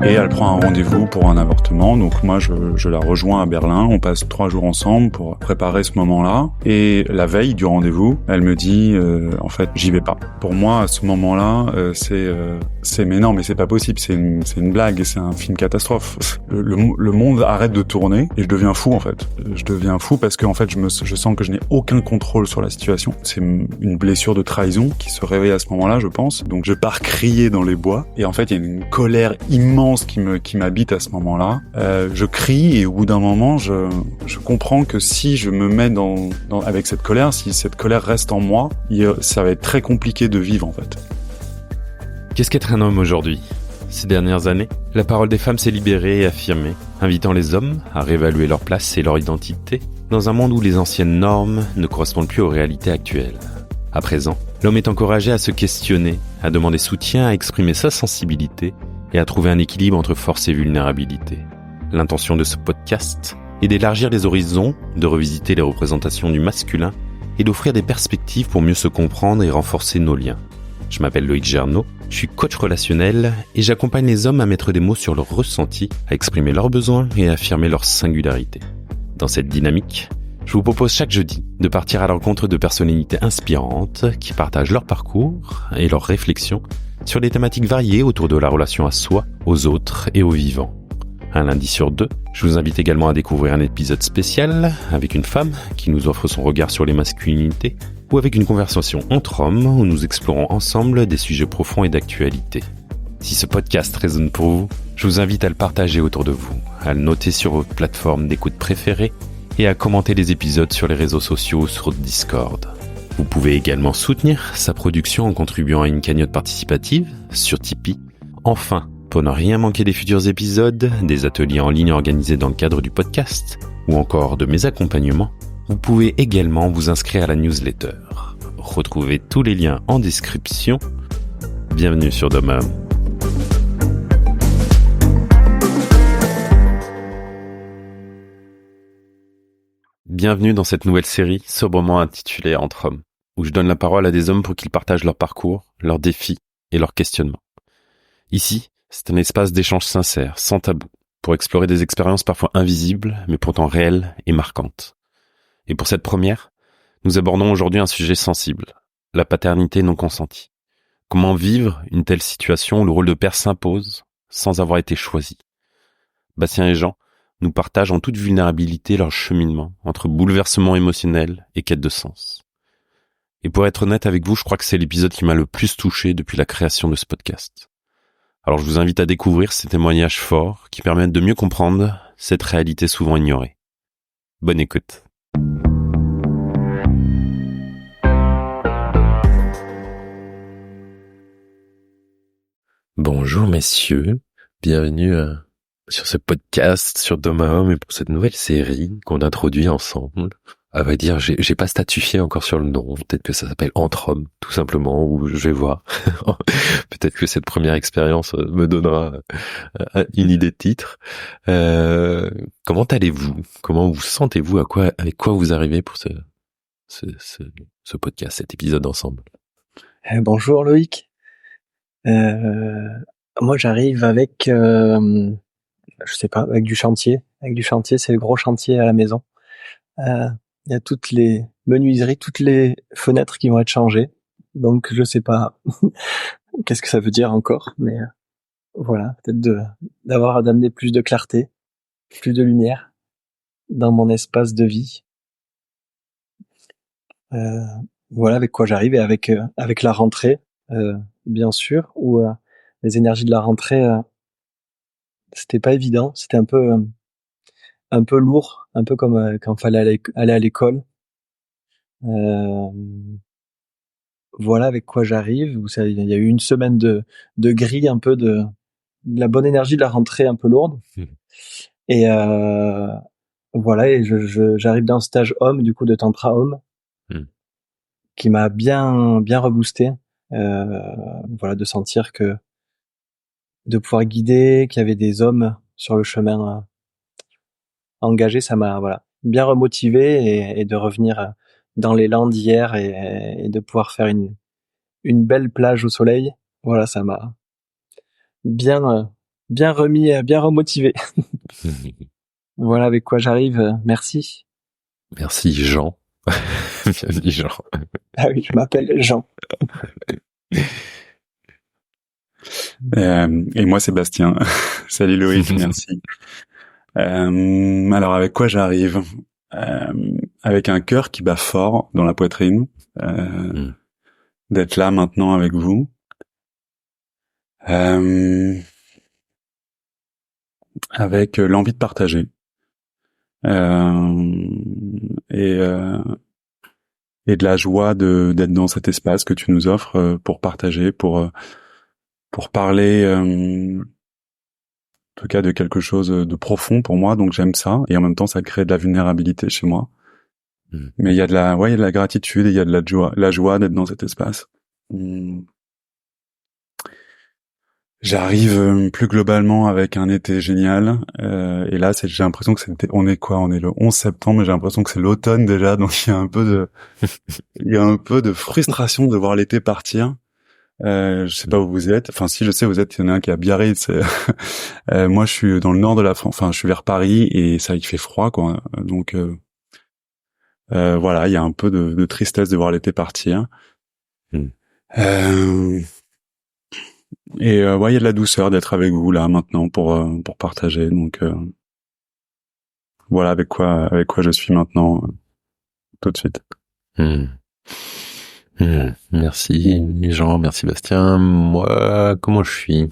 Et elle prend un rendez-vous pour un avortement, donc moi je la rejoins à Berlin, on passe 3 jours ensemble pour préparer ce moment-là, et la veille du rendez-vous, elle me dit en fait j'y vais pas. Pour moi à ce moment-là, c'est mais non mais c'est pas possible, c'est une blague, c'est un film catastrophe. Le monde arrête de tourner et je deviens fou en fait. Je deviens fou parce que en fait je sens que je n'ai aucun contrôle sur la situation. C'est une blessure de trahison qui se réveille à ce moment-là, je pense. Donc je pars crier dans les bois et en fait il y a une colère immense qui m'habite à ce moment-là. Je crie et au bout d'un moment, je comprends que si je me mets avec cette colère, si cette colère reste en moi, ça va être très compliqué de vivre en fait. Qu'est-ce qu'être un homme aujourd'hui ? Ces dernières années, la parole des femmes s'est libérée et affirmée, invitant les hommes à réévaluer leur place et leur identité dans un monde où les anciennes normes ne correspondent plus aux réalités actuelles. À présent, l'homme est encouragé à se questionner, à demander soutien, à exprimer sa sensibilité et à trouver un équilibre entre force et vulnérabilité. L'intention de ce podcast est d'élargir les horizons, de revisiter les représentations du masculin et d'offrir des perspectives pour mieux se comprendre et renforcer nos liens. Je m'appelle Loïc Gernot, je suis coach relationnel et j'accompagne les hommes à mettre des mots sur leurs ressentis, à exprimer leurs besoins et à affirmer leur singularité. Dans cette dynamique, je vous propose chaque jeudi de partir à la rencontre de personnalités inspirantes qui partagent leur parcours et leurs réflexions sur des thématiques variées autour de la relation à soi, aux autres et aux vivants. Un lundi sur 2, je vous invite également à découvrir un épisode spécial avec une femme qui nous offre son regard sur les masculinités ou avec une conversation entre hommes où nous explorons ensemble des sujets profonds et d'actualité. Si ce podcast résonne pour vous, je vous invite à le partager autour de vous, à le noter sur votre plateforme d'écoute préférée et à commenter les épisodes sur les réseaux sociaux ou sur Discord. Vous pouvez également soutenir sa production en contribuant à une cagnotte participative sur Tipeee. Enfin, pour ne rien manquer des futurs épisodes, des ateliers en ligne organisés dans le cadre du podcast, ou encore de mes accompagnements, vous pouvez également vous inscrire à la newsletter. Retrouvez tous les liens en description. Bienvenue sur Domam. Bienvenue dans cette nouvelle série sobrement intitulée Entre hommes, où je donne la parole à des hommes pour qu'ils partagent leur parcours, leurs défis et leurs questionnements. Ici, c'est un espace d'échange sincère, sans tabou, pour explorer des expériences parfois invisibles, mais pourtant réelles et marquantes. Et pour cette première, nous abordons aujourd'hui un sujet sensible, la paternité non consentie. Comment vivre une telle situation où le rôle de père s'impose sans avoir été choisi ? Bastien et Jean nous partagent en toute vulnérabilité leur cheminement entre bouleversement émotionnel et quête de sens. Et pour être honnête avec vous, je crois que c'est l'épisode qui m'a le plus touché depuis la création de ce podcast. Alors je vous invite à découvrir ces témoignages forts qui permettent de mieux comprendre cette réalité souvent ignorée. Bonne écoute. Bonjour messieurs, bienvenue sur ce podcast sur Domam et pour cette nouvelle série qu'on introduit ensemble. À vrai dire, j'ai pas statué encore sur le nom. Peut-être que ça s'appelle Entre hommes, tout simplement, ou je vais voir. Peut-être que cette première expérience me donnera une idée de titre. Comment allez-vous ? Comment vous sentez-vous ? Avec quoi vous arrivez pour ce podcast, cet épisode ensemble ? Bonjour Loïc. Moi j'arrive avec, je sais pas, avec du chantier. Avec du chantier, c'est le gros chantier à la maison. Il y a toutes les menuiseries, toutes les fenêtres qui vont être changées. Donc je sais pas qu'est-ce que ça veut dire encore, mais voilà, peut-être d'amener plus de clarté, plus de lumière dans mon espace de vie. Voilà avec quoi j'arrive et avec la rentrée, bien sûr, où les énergies de la rentrée, c'était pas évident, c'était un peu lourd, un peu comme quand fallait aller à l'école. Voilà avec quoi j'arrive. Il y a eu une semaine de gris, un peu de la bonne énergie de la rentrée un peu lourde. Et voilà, et j'arrive d'un stage homme, du coup de tantra homme, qui m'a bien reboosté. Voilà, de sentir que de pouvoir guider, qu'il y avait des hommes sur le chemin engagés, ça m'a bien remotivé et de revenir dans l'élan d'hier et de pouvoir faire une belle plage au soleil. Voilà, ça m'a bien remis, bien remotivé. Voilà avec quoi j'arrive. Merci. Merci Jean. Bien dit Jean. Ah oui, je m'appelle Jean. Et moi, Sébastien. Salut Loïc, merci. Alors, avec quoi j'arrive? Avec un cœur qui bat fort dans la poitrine, d'être là maintenant avec vous. Avec l'envie de partager. Et de la joie d'être dans cet espace que tu nous offres pour partager, pour parler en tout cas de quelque chose de profond pour moi, donc j'aime ça, et en même temps ça crée de la vulnérabilité chez moi. Mais il y a de la gratitude et il y a de la joie d'être dans cet espace. J'arrive plus globalement avec un été génial, et là j'ai l'impression que on est le 11 septembre, mais j'ai l'impression que c'est l'automne déjà, donc il y a un peu de frustration de voir l'été partir. Je sais pas où vous êtes. Enfin, si je sais où vous êtes, il y en a un qui est à Biarritz. Moi, je suis dans le nord de la France. Enfin, je suis vers Paris et ça, il fait froid, quoi. Donc, voilà, il y a un peu de tristesse de voir l'été partir. Et ouais, il y a de la douceur d'être avec vous là maintenant pour partager. Donc, voilà avec quoi je suis maintenant tout de suite. Merci Jean, merci Bastien. Moi, comment je suis?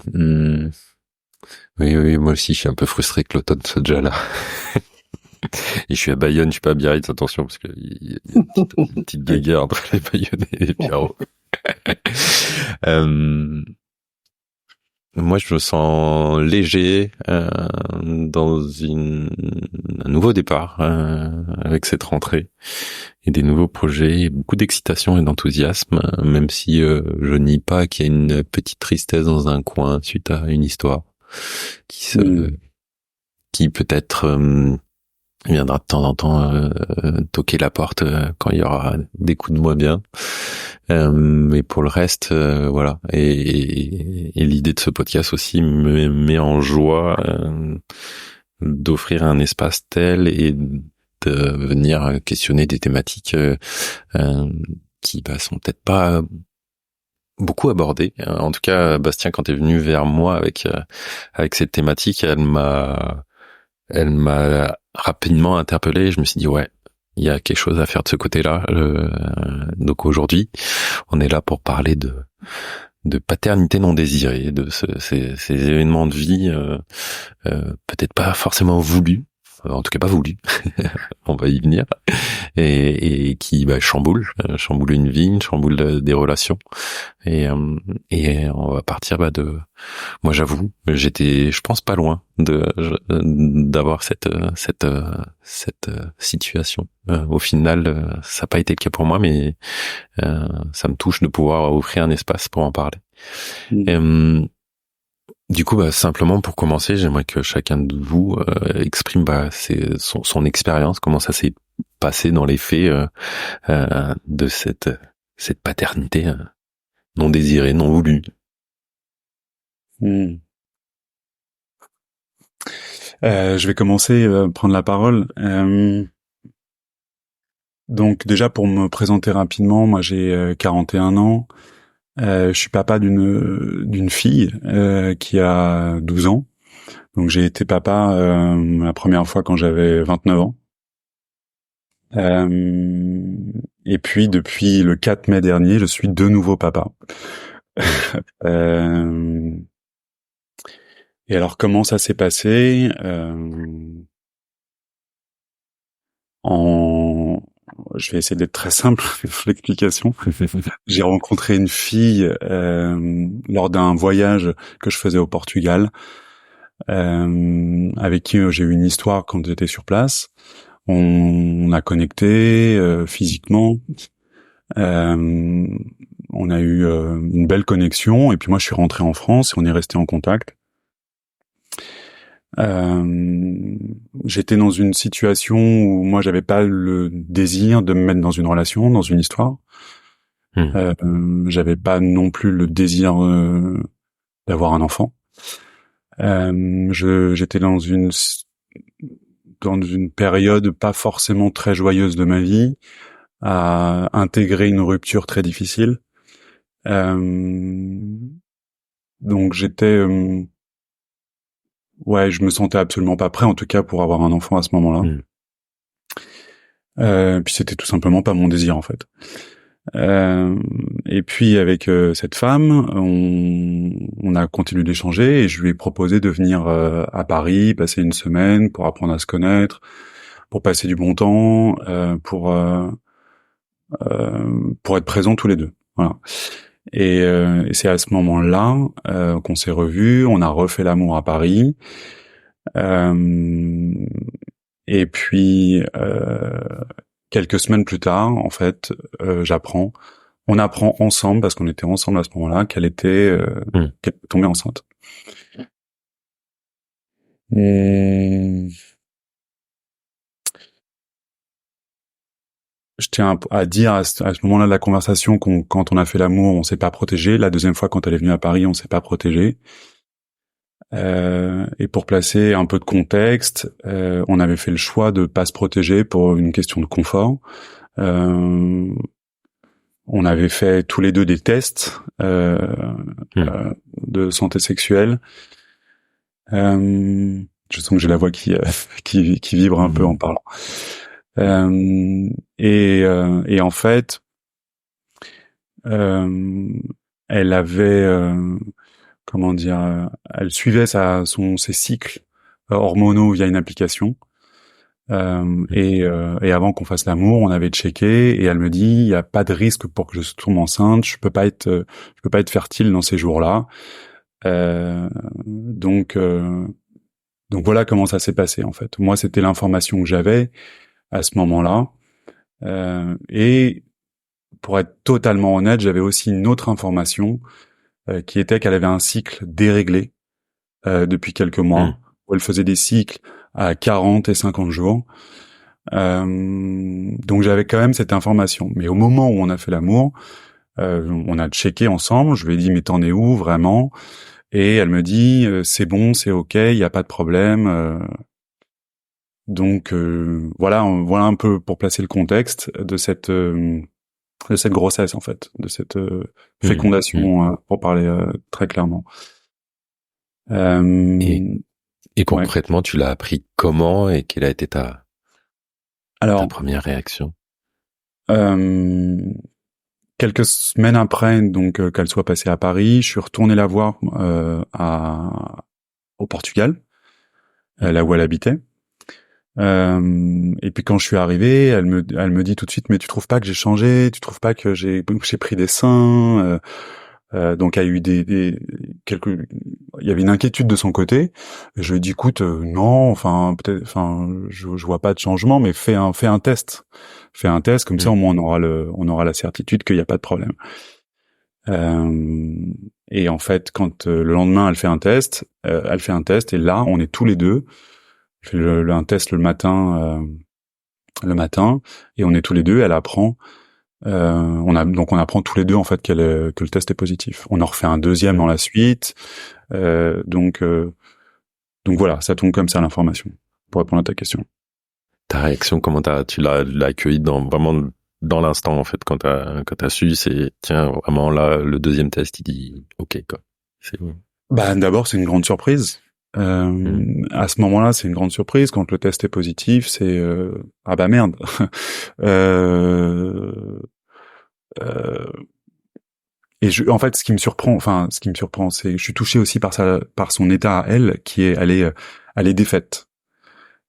Oui, moi aussi, je suis un peu frustré que l'automne soit déjà là. Et je suis à Bayonne, je suis pas à Biarritz, attention, parce qu'il y a une petite guéguerre entre les Bayonnais et les Pierrots. Moi, je me sens léger dans un nouveau départ avec cette rentrée et des nouveaux projets, beaucoup d'excitation et d'enthousiasme, même si je nie pas qu'il y a une petite tristesse dans un coin suite à une histoire qui peut-être viendra de temps en temps toquer la porte quand il y aura des coups de moins bien. Mais pour le reste, voilà. Et l'idée de ce podcast aussi me met en joie d'offrir un espace tel et de venir questionner des thématiques qui sont peut-être pas beaucoup abordées. En tout cas, Bastien, quand t'es venu vers moi avec cette thématique, elle m'a rapidement interpellé. Je me suis dit ouais, il y a quelque chose à faire de ce côté-là. Donc aujourd'hui, on est là pour parler de paternité non désirée, de ces événements de vie peut-être pas forcément voulus, en tout cas pas voulus. On va y venir, et qui chamboule une vie, chamboule des relations, et on va partir de. Moi, j'avoue, j'étais, je pense, pas loin d'avoir cette situation. Au final, ça n'a pas été le cas pour moi, mais ça me touche de pouvoir offrir un espace pour en parler. Du coup, simplement pour commencer, j'aimerais que chacun de vous exprime son expérience, comment ça s'est passé dans les faits de cette paternité non désirée, non voulue. Je vais commencer prendre la parole. Donc déjà pour me présenter rapidement, moi j'ai 41 ans. Je suis papa d'une fille qui a 12 ans. Donc j'ai été papa la première fois quand j'avais 29 ans. Et puis depuis le 4 mai dernier, je suis de nouveau papa. Et alors comment ça s'est passé Je vais essayer d'être très simple dans l'explication. J'ai rencontré une fille lors d'un voyage que je faisais au Portugal, avec qui j'ai eu une histoire quand j'étais sur place. On a connecté physiquement. On a eu une belle connexion, et puis moi je suis rentré en France et on est resté en contact. J'étais dans une situation où moi j'avais pas le désir de me mettre dans une relation, dans une histoire. J'avais pas non plus le désir d'avoir un enfant. J'étais dans une période pas forcément très joyeuse de ma vie, à intégrer une rupture très difficile. Donc j'étais, je me sentais absolument pas prêt, en tout cas, pour avoir un enfant à ce moment-là. Puis c'était tout simplement pas mon désir, en fait. Et puis avec cette femme, on a continué d'échanger et je lui ai proposé de venir à Paris, passer une semaine pour apprendre à se connaître, pour passer du bon temps, pour être présents tous les deux. Voilà. Et c'est à ce moment-là qu'on s'est revus, on a refait l'amour à Paris. Et puis quelques semaines plus tard, en fait, on apprend ensemble, parce qu'on était ensemble à ce moment-là, qu'elle était tombée enceinte. Et je tiens à dire à ce moment-là de la conversation quand on a fait l'amour, on s'est pas protégé. La deuxième fois, quand elle est venue à Paris, on s'est pas protégé. Et pour placer un peu de contexte, on avait fait le choix de pas se protéger pour une question de confort. On avait fait tous les deux des tests de santé sexuelle. Je sens que j'ai la voix qui vibre un peu en parlant. Et en fait, elle avait comment dire, elle suivait ses cycles hormonaux via une application. Et avant qu'on fasse l'amour, on avait checké et elle me dit il y a pas de risque pour que je tombe enceinte, je peux pas être fertile dans ces jours-là. Donc voilà comment ça s'est passé en fait. Moi, c'était l'information que j'avais à ce moment-là. Et pour être totalement honnête, j'avais aussi une autre information qui était qu'elle avait un cycle déréglé depuis quelques mois, où elle faisait des cycles à 40 et 50 jours. Donc j'avais quand même cette information. Mais au moment où on a fait l'amour, on a checké ensemble, je lui ai dit mais t'en es où vraiment? Et elle me dit c'est bon, c'est ok, il y a pas de problème. Donc voilà un peu pour placer le contexte de cette grossesse en fait, de cette fécondation pour parler très clairement. Et concrètement, tu l'as appris comment et quelle a été ta première réaction? Quelques semaines après, donc qu'elle soit passée à Paris, je suis retourné la voir au Portugal, là où elle habitait. Et puis quand je suis arrivé, elle me dit tout de suite, mais tu trouves pas que j'ai changé, tu trouves pas que j'ai pris des seins, donc il y a eu il y avait une inquiétude de son côté. Et je lui ai dit, écoute, non, je vois pas de changement, mais fais un test, comme ça au moins on aura la certitude qu'il y a pas de problème. Et en fait, quand le lendemain elle fait un test, et là on est tous les deux. Je fais un test le matin, et on est tous les deux. Elle apprend. On apprend tous les deux en fait que le test est positif. On en refait un deuxième dans la suite. Donc voilà, ça tombe comme ça l'information. Pour répondre à ta question. Ta réaction, comment tu l'as accueillie vraiment dans l'instant en fait quand t'as su, c'est tiens vraiment là le deuxième test il dit ok quoi. C'est bon. Bah d'abord c'est une grande surprise. À ce moment-là, c'est une grande surprise. Quand le test est positif, c'est ah bah merde. Et en fait, ce qui me surprend, c'est que je suis touché aussi par son état à elle, qui est, elle est défaite.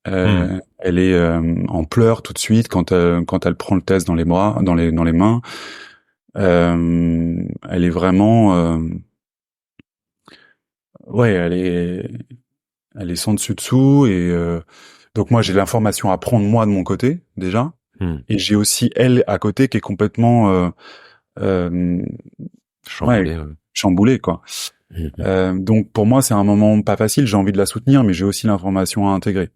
Elle est en pleurs tout de suite quand elle prend le test dans les bras, dans les mains. Elle est vraiment elle est sans dessus dessous et donc moi j'ai l'information à prendre moi de mon côté déjà et j'ai aussi elle à côté qui est complètement chamboulée quoi. Donc pour moi c'est un moment pas facile, j'ai envie de la soutenir mais j'ai aussi l'information à intégrer.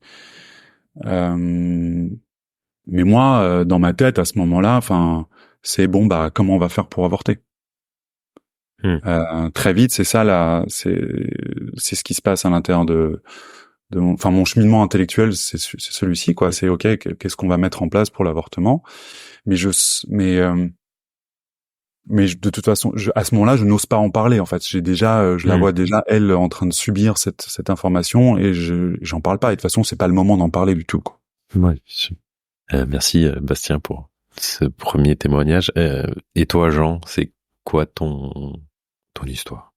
Mais moi dans ma tête à ce moment-là, c'est bon, bah comment on va faire pour avorter. Très vite, c'est ça là, c'est ce qui se passe à l'intérieur de mon cheminement intellectuel, c'est celui-ci quoi. C'est ok, qu'est-ce qu'on va mettre en place pour l'avortement. Mais de toute façon, à ce moment-là, je n'ose pas en parler. En fait, j'ai déjà, je la vois déjà elle en train de subir cette information et j'en parle pas. Et de toute façon, c'est pas le moment d'en parler du tout, quoi. Ouais. Merci Bastien pour ce premier témoignage. Et toi, Jean, c'est quoi ton histoire?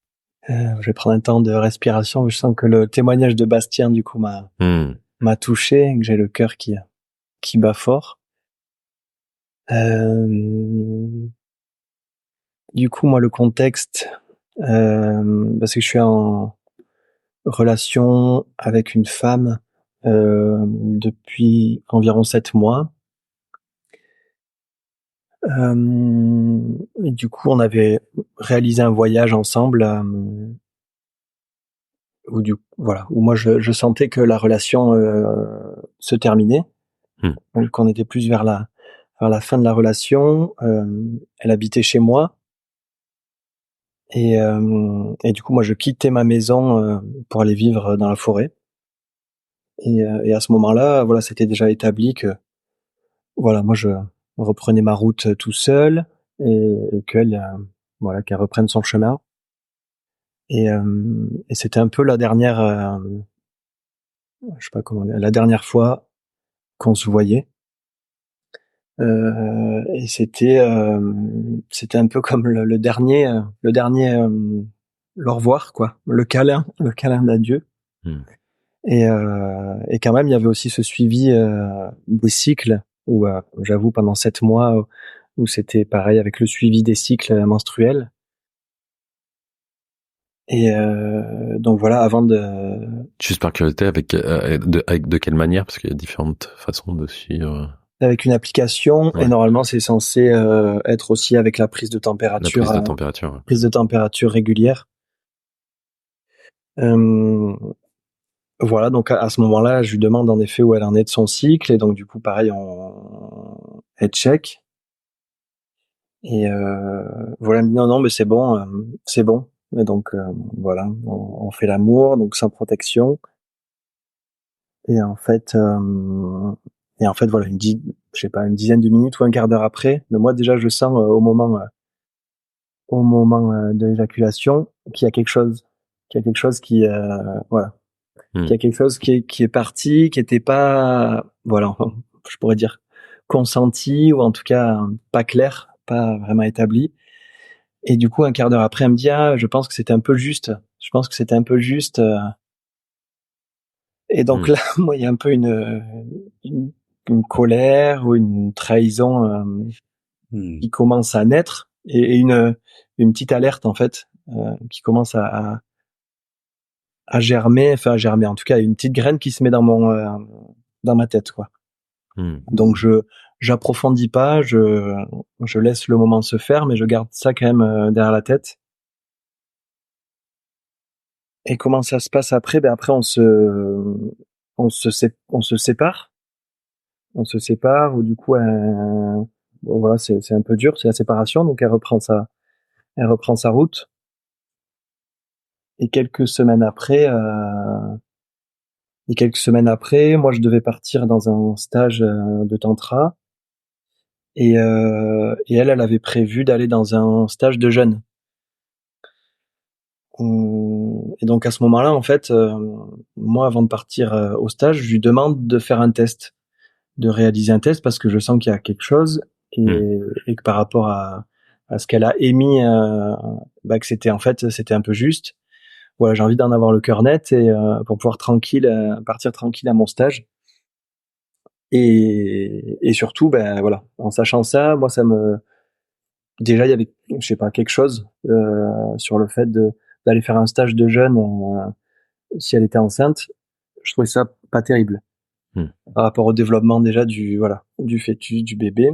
Je vais prendre un temps de respiration. Je sens que le témoignage de Bastien, du coup, m'a touché, et que j'ai le cœur qui bat fort. Du coup, moi, le contexte, parce que je suis en relation avec une femme depuis environ 7 mois. Et du coup, on avait réalisé un voyage ensemble où moi je sentais que la relation se terminait, qu'on était plus vers la fin de la relation. Elle habitait chez moi et du coup moi je quittais ma maison pour aller vivre dans la forêt. Et à ce moment-là, voilà, c'était déjà établi que voilà, moi je reprenais ma route tout seul et qu'elle voilà, qu'elle reprenne son chemin. Et c'était un peu la dernière, je sais pas comment dire, la dernière fois qu'on se voyait. Et c'était un peu comme le dernier le revoir quoi, le câlin d'adieu. Et quand même il y avait aussi ce suivi des cycles où j'avoue pendant 7 mois où c'était pareil avec le suivi des cycles menstruels. Et donc voilà, avant de... Juste par curiosité, avec de quelle manière, parce qu'il y a différentes façons de suivre. Avec une application, ouais. Et normalement c'est censé être aussi avec la prise de température. La prise de température. Ouais. Prise de température régulière. Voilà, donc à ce moment-là, je lui demande en effet où elle en est de son cycle, et donc du coup pareil, elle check. Et voilà, elle me dit non mais c'est bon, c'est bon. Et donc voilà, on fait l'amour, donc sans protection. Et en fait voilà, je sais pas, une dizaine de minutes ou un quart d'heure après, mais moi déjà je sens au moment de l'éjaculation qu'il y a quelque chose qui voilà, qu'il y a quelque chose qui est parti, qui était pas, voilà, je pourrais dire consenti, ou en tout cas pas clair, pas vraiment établi. Et du coup un quart d'heure après elle me dit je pense que c'était un peu juste, et donc là moi il y a un peu une colère ou une trahison qui commence à naître, et une petite alerte en fait qui commence à germer, en tout cas une petite graine qui se met dans ma tête quoi. Donc j'approfondis pas, je laisse le moment se faire, mais je garde ça quand même derrière la tête. Et comment ça se passe après? Ben après on se sépare. On se sépare, ou du coup bon, voilà, c'est un peu dur, c'est la séparation, donc elle reprend sa route. Et quelques semaines après, moi je devais partir dans un stage de tantra, et elle avait prévu d'aller dans un stage de jeûne. Et donc à ce moment-là, en fait, moi avant de partir au stage, je lui demande de faire un test, de réaliser un test, parce que je sens qu'il y a quelque chose, et que par rapport à ce qu'elle a émis, que c'était un peu juste. Voilà, j'ai envie d'en avoir le cœur net, et pour pouvoir partir tranquille à mon stage. Et surtout, ben voilà, en sachant ça, moi déjà il y avait, je sais pas, quelque chose sur le fait d'aller faire un stage de jeûne si elle était enceinte. Je trouvais ça pas terrible par rapport au développement déjà du fœtus, du bébé.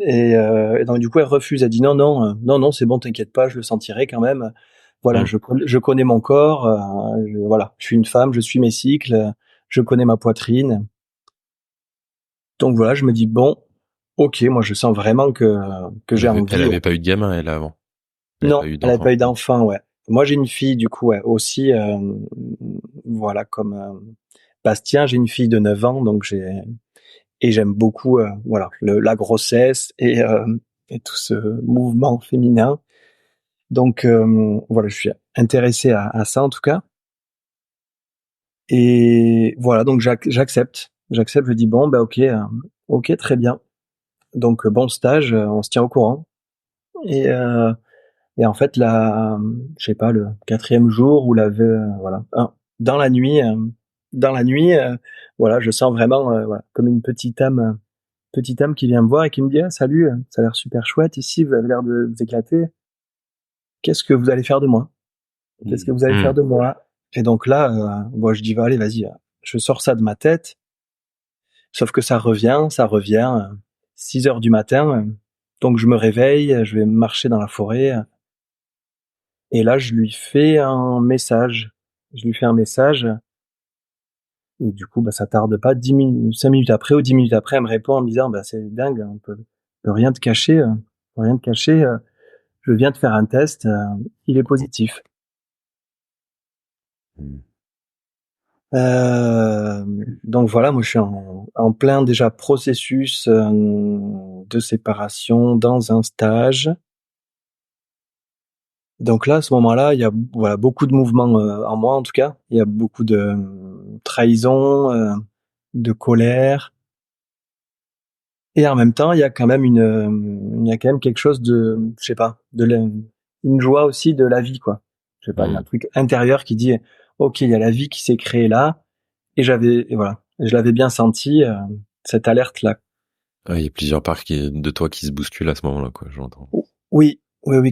Et donc du coup elle refuse, elle dit non, c'est bon, t'inquiète pas, je le sentirai quand même. Voilà, je connais mon corps, voilà, je suis une femme, je suis mes cycles, je connais ma poitrine. Donc voilà, je me dis bon, ok, moi je sens vraiment que j'ai envie. Elle avait pas eu de gamin, elle, avant. Non, elle n'a pas eu d'enfant, ouais. Moi j'ai une fille du coup, ouais, aussi, voilà, comme Bastien, j'ai une fille de 9 ans, donc j'aime beaucoup, voilà, la grossesse et tout ce mouvement féminin. Donc voilà, je suis intéressé à ça en tout cas. Et voilà, donc j'accepte. Je dis bon, bah ok, très bien. Donc bon stage, on se tient au courant. Et et en fait je sais pas, le 4e jour ou voilà, dans la nuit, voilà, je sens vraiment voilà, comme une petite âme qui vient me voir et qui me dit ah, salut, ça a l'air super chouette ici, vous avez l'air de vous éclater. Qu'est-ce que vous allez faire de moi? Qu'est-ce que vous allez faire de moi? Et donc là, moi je dis bah allez, vas-y, je sors ça de ma tête. Sauf que ça revient, 6 heures du matin. Donc je me réveille, je vais marcher dans la forêt. Et là, je lui fais un message. Je lui fais un message. Et du coup, bah, ça tarde pas 10 minutes, 5 minutes après ou 10 minutes après, elle me répond en me disant, bah, c'est dingue, on peut rien te cacher, rien te cacher. Je viens de faire un test, il est positif. Donc voilà, moi je suis en plein déjà processus de séparation dans un stage. Donc là, à ce moment-là, il y a voilà beaucoup de mouvements en moi en tout cas. Il y a beaucoup de trahison, de colère, et en même temps, il y a quand même il y a quand même quelque chose de, je sais pas, une joie aussi de la vie quoi. Je sais pas, il y a un truc intérieur qui dit, ok, il y a la vie qui s'est créée là, et voilà, je l'avais bien senti cette alerte là. Il y a plusieurs parts de toi qui se bousculent à ce moment-là, quoi, j'entends. Oui,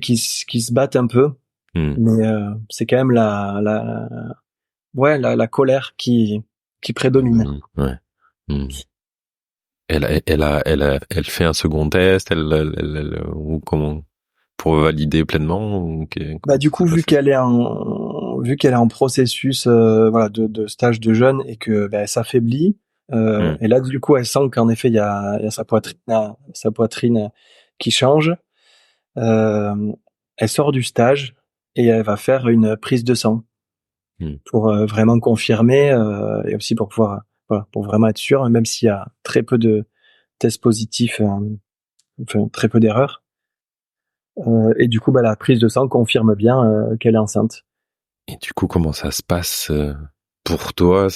qui se battent un peu. Mais c'est quand même la colère qui prédomine. Ouais. Elle fait un second test, ou comment, pour valider pleinement, ou Bah du coup, vu qu'elle est en processus voilà de stage de jeûne et que bah, elle s'affaiblit, et là du coup elle sent qu'en effet il y a sa poitrine qui change. Elle sort du stage et elle va faire une prise de sang pour vraiment confirmer et aussi pour pouvoir voilà, pour vraiment être sûr, même s'il y a très peu de tests positifs, enfin très peu d'erreurs. Et du coup, bah, la prise de sang confirme bien qu'elle est enceinte. Et du coup, comment ça se passe pour toi,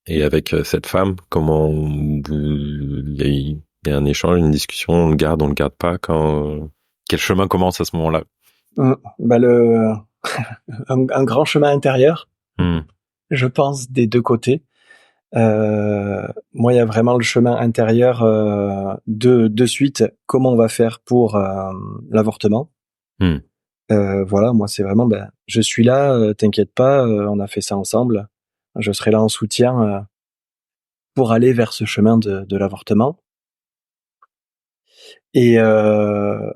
et avec cette femme, comment il y a un échange, une discussion, on le garde pas, quel chemin commence à ce moment-là? Bah un grand chemin intérieur, je pense, des deux côtés. Moi, il y a vraiment le chemin intérieur de suite. Comment on va faire pour l'avortement? Voilà, moi, c'est vraiment, ben, je suis là, t'inquiète pas, on a fait ça ensemble. Je serai là en soutien pour aller vers ce chemin de l'avortement. Et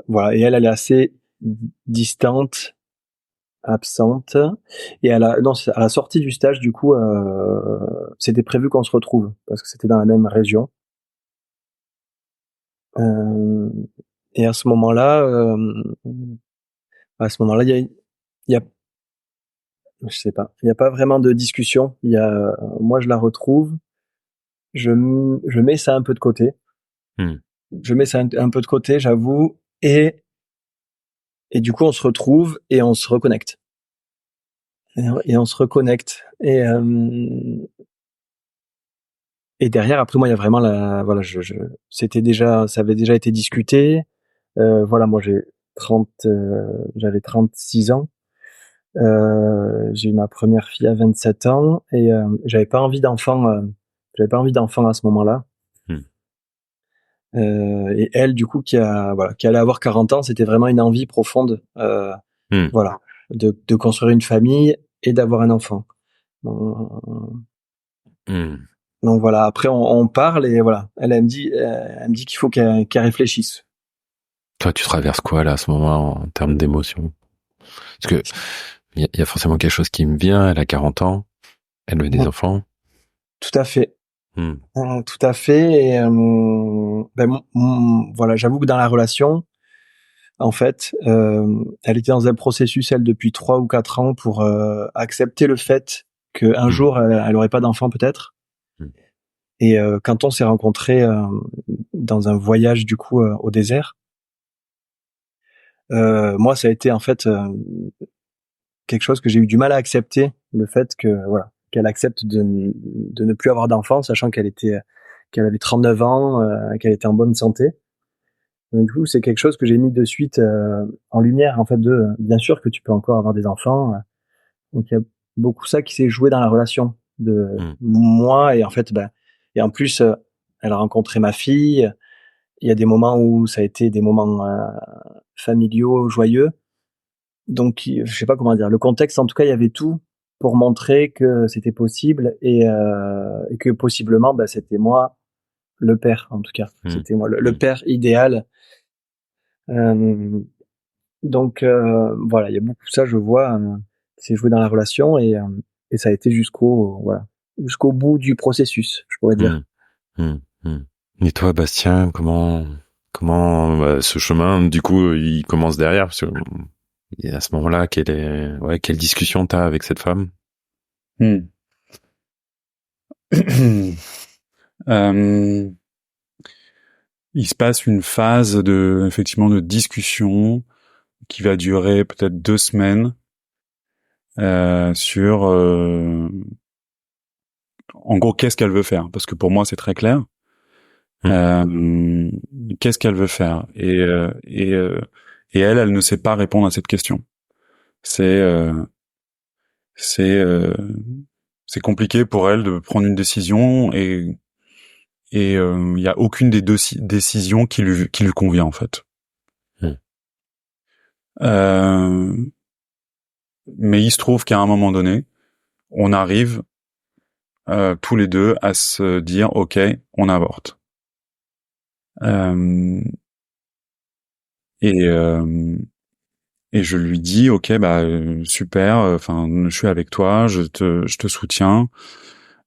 voilà, et elle est assez distante, absente. Et à la sortie du stage, du coup, c'était prévu qu'on se retrouve parce que c'était dans la même région. Et à ce moment-là, il y a, je sais pas, il y a pas vraiment de discussion. Moi, je la retrouve, je mets ça un peu de côté. Je mets ça un peu de côté, j'avoue, et du coup, on se retrouve et on se reconnecte. Et on se reconnecte. Et derrière, après moi, il y a vraiment voilà, ça avait déjà été discuté. Voilà, moi j'avais 36 ans. J'ai eu ma première fille à 27 ans et j'avais pas envie d'enfant. J'avais pas envie d'enfant à ce moment-là. Et elle, du coup, qui allait avoir 40 ans, c'était vraiment une envie profonde, voilà, de construire une famille et d'avoir un enfant. Donc voilà. Après, on parle et voilà. Elle me dit qu'il faut qu'elle réfléchisse. Toi, tu traverses quoi là à ce moment en termes d'émotion? Parce que il y a forcément quelque chose qui me vient. Elle a 40 ans, elle veut des enfants. Tout à fait. Hmm. Tout à fait. Et voilà, j'avoue que dans la relation, en fait, elle était dans un processus, elle, depuis 3 ou 4 ans pour accepter le fait qu'un Hmm. jour, elle aurait pas d'enfant peut-être. Hmm. Et quand on s'est rencontrés dans un voyage du coup au désert, moi, ça a été en fait quelque chose que j'ai eu du mal à accepter, le fait que voilà, qu'elle accepte de ne plus avoir d'enfant, sachant qu'elle avait 39 ans, qu'elle était en bonne santé. Donc, du coup, c'est quelque chose que j'ai mis de suite en lumière, en fait, bien sûr que tu peux encore avoir des enfants. Donc, il y a beaucoup ça qui s'est joué dans la relation de Hmm. moi et en fait, et en plus, elle a rencontré ma fille. Il y a des moments où ça a été des moments familiaux, joyeux. Donc, je sais pas comment dire. Le contexte, en tout cas, il y avait tout pour montrer que c'était possible et que possiblement, c'était moi le père, en tout cas. Hmm. C'était moi le Hmm. père idéal. Euh, donc voilà, il y a beaucoup ça, je vois, qui s'est joué dans la relation et ça a été jusqu'au bout du processus, je pourrais Hmm. dire. Hmm. Hmm. Et toi, Bastien, comment ce chemin, du coup, il commence derrière, parce que, et à ce moment-là, quelle discussion t'as avec cette femme? Hmm. Euh, il se passe une phase effectivement, de discussion qui va durer peut-être 2 semaines sur, en gros, qu'est-ce qu'elle veut faire? Parce que pour moi, c'est très clair. Hmm. Qu'est-ce qu'elle veut faire? Et elle ne sait pas répondre à cette question. C'est c'est euh, c'est compliqué pour elle de prendre une décision et il y a aucune des deux décisions qui lui convient en fait. Hmm. Euh, mais il se trouve qu'à un moment donné, on arrive tous les deux à se dire ok, on avorte. Euh, et euh, et je lui dis ok super, enfin je suis avec toi, je te soutiens.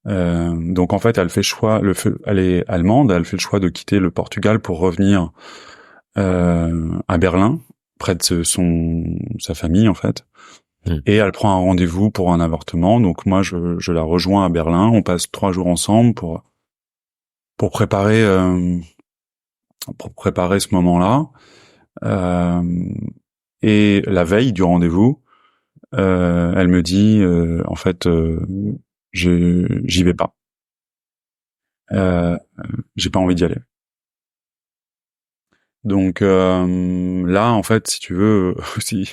Donc en fait, elle fait le choix, elle est allemande, elle fait le choix de quitter le Portugal pour revenir à Berlin, près de sa famille en fait. Hmm. Et elle prend un rendez-vous pour un avortement. Donc moi, je la rejoins à Berlin. On passe 3 jours ensemble pour préparer ce moment-là. Euh, et la veille du rendez-vous, elle me dit en fait, j'y vais pas. Euh, j'ai pas envie d'y aller. Donc là, en fait, si tu veux, si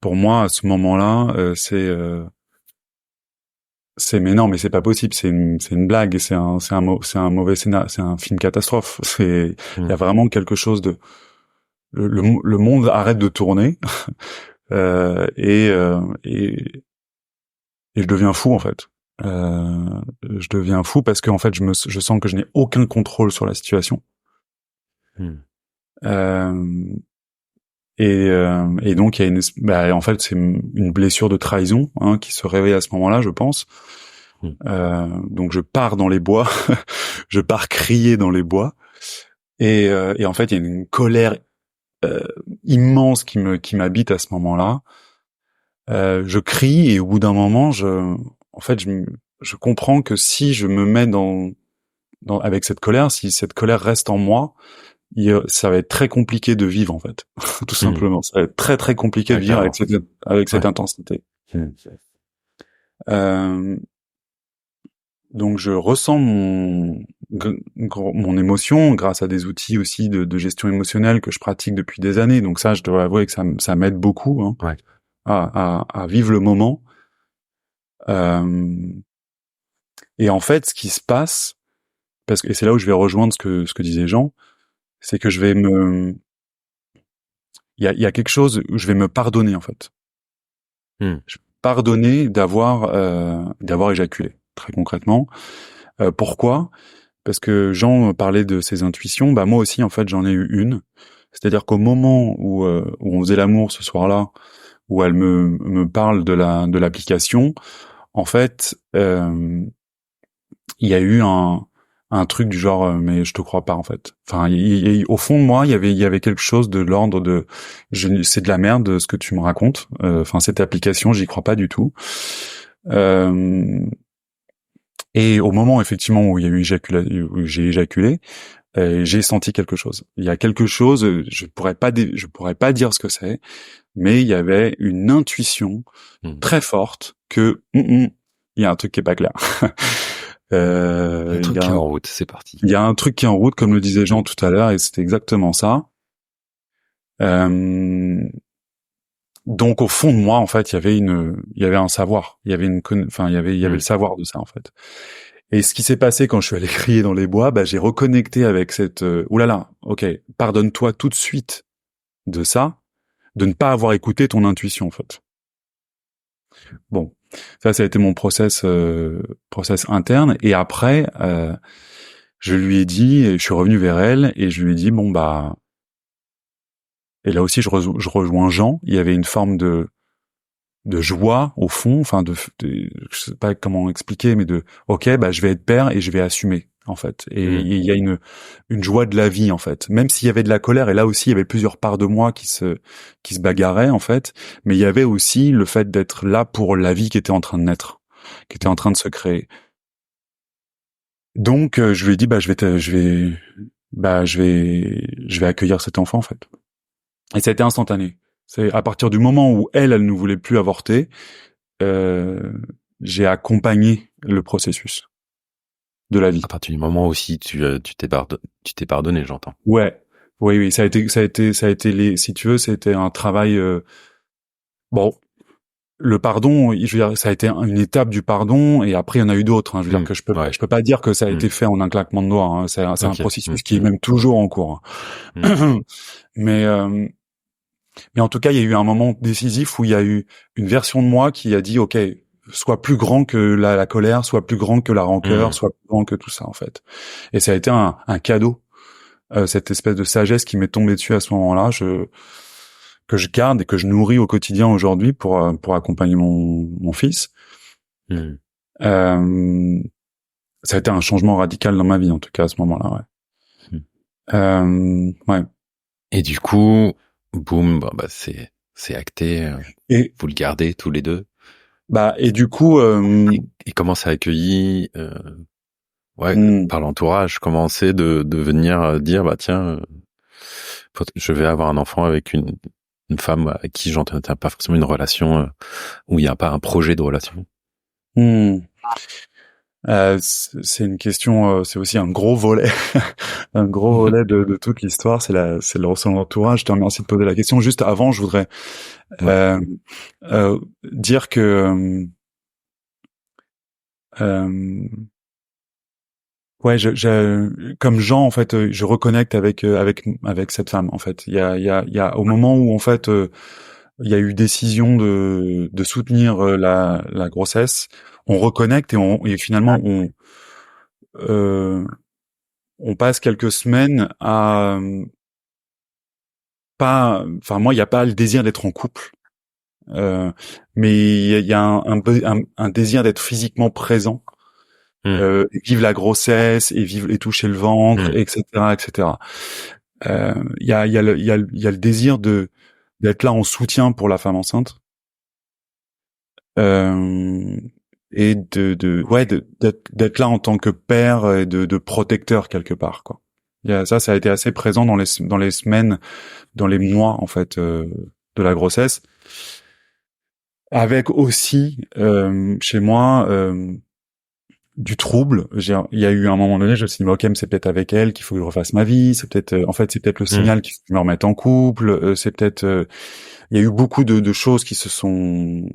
pour moi à ce moment-là, c'est mais non, mais c'est pas possible, c'est une blague, c'est un mauvais scénario, c'est un film catastrophe. Il y Hmm. a vraiment quelque chose de le monde arrête de tourner euh, et, euh, et et je deviens fou en fait. Je deviens fou parce que en fait je sens que je n'ai aucun contrôle sur la situation. Hmm. Euh, et donc il y a en fait c'est une blessure de trahison qui se réveille à ce moment-là, je pense. Hmm. Donc je pars dans les bois, je pars crier dans les bois, et en fait il y a une colère euh, immense qui m'habite à ce moment-là. Je crie et au bout d'un moment, en fait, je comprends que si je me mets avec cette colère, si cette colère reste en moi, ça va être très compliqué de vivre en fait, tout Hmm. simplement. Ça va être très très compliqué de Ouais, vivre clairement. avec cette Ouais. intensité. Hmm. Euh, Donc je ressens mon émotion grâce à des outils aussi de gestion émotionnelle que je pratique depuis des années. Donc ça, je dois avouer que ça m'aide beaucoup Ouais. à vivre le moment. Euh, et en fait, ce qui se passe, et c'est là où je vais rejoindre ce que disait Jean, c'est que il y a quelque chose où je vais me pardonner en fait. Hmm. Je vais pardonner d'avoir éjaculé, très concrètement. Pourquoi? Parce que Jean parlait de ses intuitions, bah moi aussi en fait j'en ai eu une. C'est-à-dire qu'au moment où on faisait l'amour ce soir-là, où elle me parle de l'application, en fait il y a eu un truc du genre mais je te crois pas en fait. Enfin, au fond de moi, il y avait quelque chose de l'ordre de c'est de la merde ce que tu me racontes. Enfin, cette application, j'y crois pas du tout. Et au moment effectivement où il y a eu où j'ai éjaculé, j'ai senti quelque chose. Il y a quelque chose, je pourrais pas dire ce que c'est, mais il y avait une intuition très forte que il y a un truc qui est pas clair. Un truc qui est en route, c'est parti. Il y a un truc qui est en route, comme le disait Jean tout à l'heure, et c'était exactement ça. Donc au fond de moi, en fait, il y avait un savoir, il y avait le savoir de ça, en fait. Et ce qui s'est passé quand je suis allé crier dans les bois, j'ai reconnecté avec cette oulala, ok, pardonne-toi tout de suite de ça, de ne pas avoir écouté ton intuition, en fait. Bon, ça a été mon process interne. Et après, je lui ai dit, et je suis revenu vers elle, et je lui ai dit et là aussi je rejoins Jean. Il y avait une forme de joie au fond, enfin je sais pas comment expliquer, mais ok, je vais être père et je vais assumer en fait. Et il y a une joie de la vie en fait, même s'il y avait de la colère. Et là aussi il y avait plusieurs parts de moi qui se bagarraient en fait, mais il y avait aussi le fait d'être là pour la vie qui était en train de naître, qui était en train de se créer. Donc je lui ai dit je vais accueillir cet enfant en fait. Et ça a été instantané. C'est à partir du moment où elle ne voulait plus avorter, j'ai accompagné le processus de la vie. À partir du moment aussi tu t'es pardonné, j'entends. Ouais, oui, ça a été si tu veux, c'était un travail. Le pardon, je veux dire, ça a été une étape du pardon, et après il y en a eu d'autres. Je veux dire que je peux pas dire que ça a été fait en un claquement de doigts. C'est un processus qui est même toujours en cours. Mais en tout cas, il y a eu un moment décisif où il y a eu une version de moi qui a dit, ok, sois plus grand que la colère, sois plus grand que la rancœur, sois plus grand que tout ça en fait. Et ça a été un cadeau, cette espèce de sagesse qui m'est tombée dessus à ce moment-là, que je garde et que je nourris au quotidien aujourd'hui pour accompagner mon fils. Ça a été un changement radical dans ma vie en tout cas à ce moment-là. Ouais. Ouais. Et du coup, boum, c'est acté. Et vous le gardez tous les deux. Et du coup, et comment ça a accueilli par l'entourage, comment c'est de venir dire tiens, je vais avoir un enfant avec une femme avec qui j'entends pas forcément une relation où il n'y a pas un projet de relation. C'est une question, c'est aussi un gros volet, un gros volet de toute l'histoire. C'est le ressort entourage. Je te remercie de poser la question. Juste avant, je voudrais dire que comme Jean en fait, je reconnecte avec cette femme en fait. Il y a au moment où en fait il y a eu décision de soutenir la grossesse, on reconnecte et finalement on passe quelques semaines à moi il y a pas le désir d'être en couple, mais il y a un désir d'être physiquement présent. Vivre la grossesse et toucher le ventre, etc. Il y a le désir d'être là en soutien pour la femme enceinte, et d'être là en tant que père et de protecteur quelque part, quoi. Ça a été assez présent dans les semaines, dans les mois en fait de la grossesse, avec aussi chez moi du trouble. Il y a eu un moment donné, je me suis dit, ok, mais c'est peut-être avec elle qu'il faut que je refasse ma vie. C'est peut-être, c'est peut-être le signal qu'il faut que je me remette en couple. C'est peut-être, il y a eu beaucoup de choses qui se sont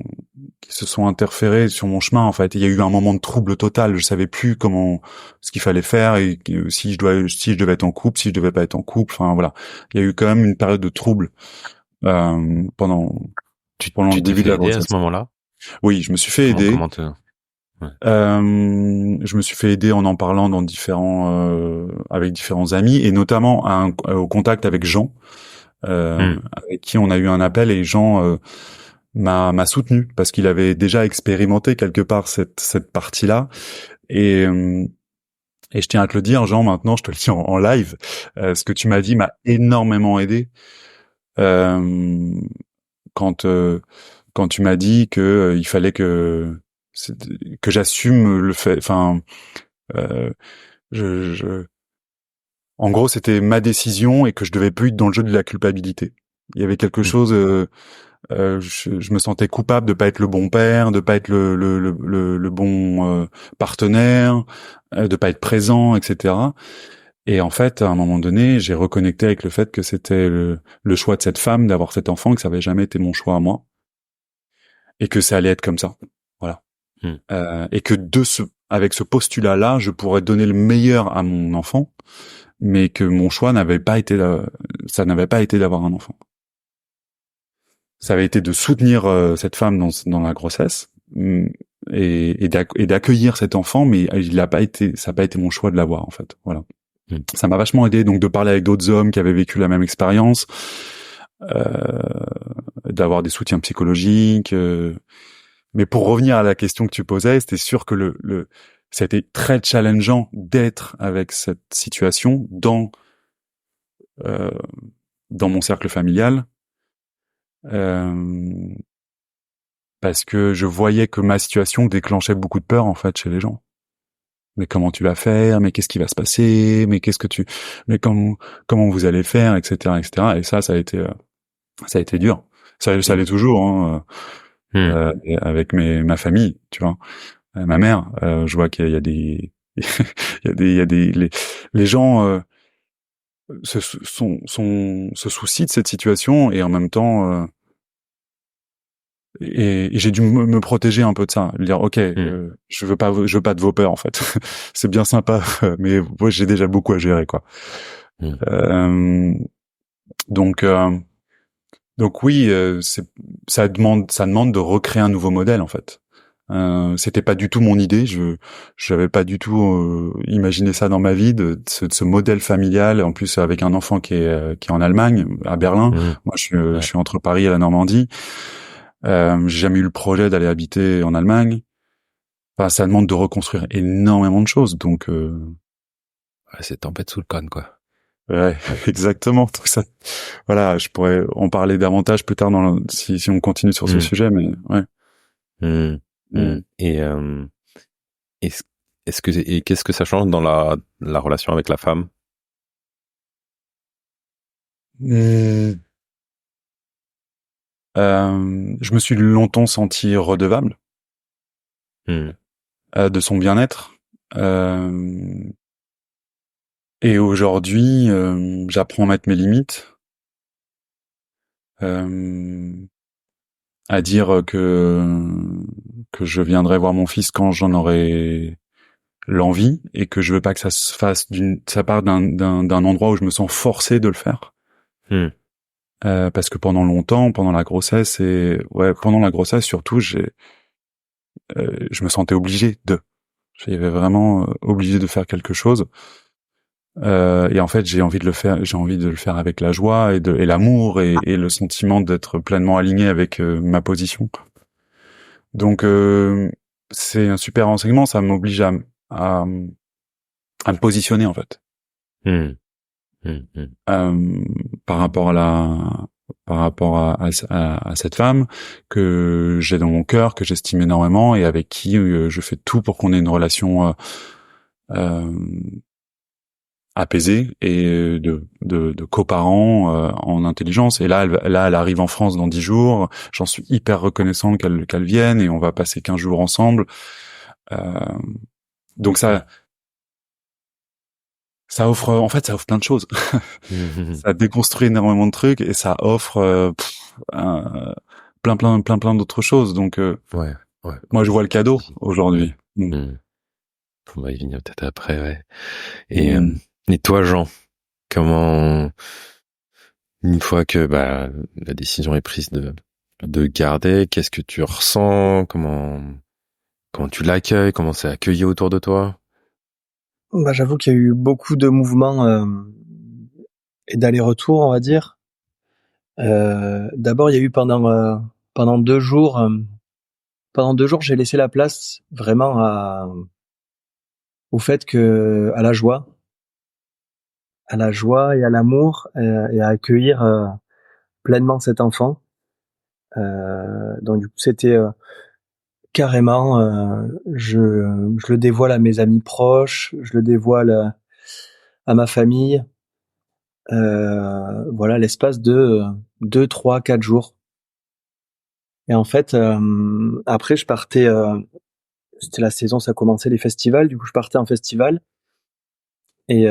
interférées sur mon chemin, en fait. Il y a eu un moment de trouble total. Je savais plus ce qu'il fallait faire et si je devais être en couple, si je devais pas être en couple. Enfin, voilà. Il y a eu quand même une période de trouble, pendant le début de la grossesse. À ce moment-là? Oui, je me suis fait aider. Je me suis fait aider en parlant avec différents amis et notamment au contact avec Jean, avec qui on a eu un appel, et Jean m'a soutenu parce qu'il avait déjà expérimenté quelque part cette partie-là, et Et je tiens à te le dire, Jean, maintenant, je te le dis en live, ce que tu m'as dit m'a énormément aidé. Euh, quand quand tu m'as dit que il fallait que j'assume le fait, enfin, euh, je en gros, c'était ma décision et que je devais plus être dans le jeu de la culpabilité. Il y avait quelque chose, je me sentais coupable de pas être le bon père, de pas être le bon partenaire, de pas être présent, etc. Et en fait, à un moment donné, j'ai reconnecté avec le fait que c'était le choix de cette femme d'avoir cet enfant, que ça avait jamais été mon choix à moi, et que ça allait être comme ça. Voilà. Et que avec ce postulat-là, je pourrais donner le meilleur à mon enfant, mais que mon choix ça n'avait pas été d'avoir un enfant. Ça avait été de soutenir cette femme dans la grossesse et d'accueillir cet enfant, mais ça n'a pas été mon choix de l'avoir en fait. Voilà. Ça m'a vachement aidé donc de parler avec d'autres hommes qui avaient vécu la même expérience, d'avoir des soutiens psychologiques. Mais pour revenir à la question que tu posais, c'était sûr que c'était très challengeant d'être avec cette situation euh, dans mon cercle familial, parce que je voyais que ma situation déclenchait beaucoup de peur en fait chez les gens. Mais comment tu vas faire? Mais qu'est-ce qui va se passer? Mais comment vous allez faire, etc., etc. Et ça a été dur. Ça l'est toujours, hein, avec ma famille, tu vois. Ma mère, je vois qu'il y a des, il y a des, les gens se soucient de cette situation et en même temps, et j'ai dû me protéger un peu de ça, dire ok, je veux pas de vos peurs en fait. C'est bien sympa, mais moi j'ai déjà beaucoup à gérer quoi. Donc oui, ça demande de recréer un nouveau modèle en fait. C'était pas du tout mon idée. J'avais pas du tout imaginé ça dans ma vie de ce modèle familial. En plus avec un enfant qui est en Allemagne, à Berlin. Moi, je suis entre Paris et la Normandie. J'ai jamais eu le projet d'aller habiter en Allemagne. Enfin, ça demande de reconstruire énormément de choses. Donc, c'est tempête sous le cône, quoi. Ouais, exactement. Donc ça, voilà, je pourrais en parler davantage plus tard si on continue sur ce sujet, mais ouais. Et qu'est-ce que ça change dans la relation avec la femme? Je me suis longtemps senti redevable de son bien-être. Et aujourd'hui, j'apprends à mettre mes limites, à dire que je viendrai voir mon fils quand j'en aurai l'envie et que je veux pas que ça se fasse ça part d'un endroit où je me sens forcé de le faire. Parce que pendant longtemps, pendant la grossesse surtout, je me sentais obligé j'avais vraiment obligé de faire quelque chose. Et en fait, j'ai envie de le faire avec la joie et l'amour et le sentiment d'être pleinement aligné avec ma position. Donc c'est un super renseignement, ça m'oblige à me positionner en fait. Par rapport à cette femme que j'ai dans mon cœur, que j'estime énormément et avec qui je fais tout pour qu'on ait une relation apaisée et de coparents en intelligence. Et là, elle arrive en France dans 10 jours. J'en suis hyper reconnaissant qu'elle vienne et on va passer 15 jours ensemble. Donc ça offre plein de choses. Ça déconstruit énormément de trucs et ça offre plein d'autres choses. Donc moi je vois le cadeau aujourd'hui. On va y venir peut-être après, ouais. Et toi, Jean, comment, une fois que la décision est prise de garder, qu'est-ce que tu ressens? Comment tu l'accueilles? Comment c'est accueilli autour de toi? J'avoue qu'il y a eu beaucoup de mouvements et d'allers-retours, on va dire. D'abord, il y a eu pendant 2 jours, j'ai laissé la place vraiment au fait que à la joie et à l'amour et à accueillir pleinement cet enfant. Donc du coup c'était carrément, je le dévoile à mes amis proches, je le dévoile à ma famille. Voilà, l'espace de 2, 3, 4 jours. Et en fait, après je partais, c'était la saison, ça commençait les festivals, du coup je partais en festival. Et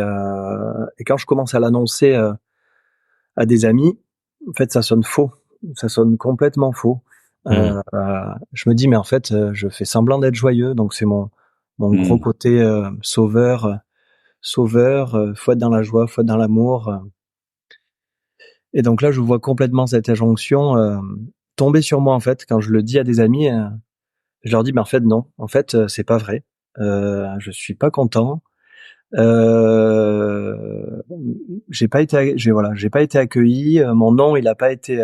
quand je commence à l'annoncer à des amis, en fait ça sonne faux, ça sonne complètement faux. Je me dis mais en fait je fais semblant d'être joyeux, donc c'est mon gros côté sauveur, faut être dans la joie, faut être dans l'amour. Et donc là je vois complètement cette injonction tomber sur moi en fait quand je le dis à des amis. Je leur dis mais en fait non, en fait c'est pas vrai. Je suis pas content. Euh, j'ai pas été accueilli. Mon nom, il a pas été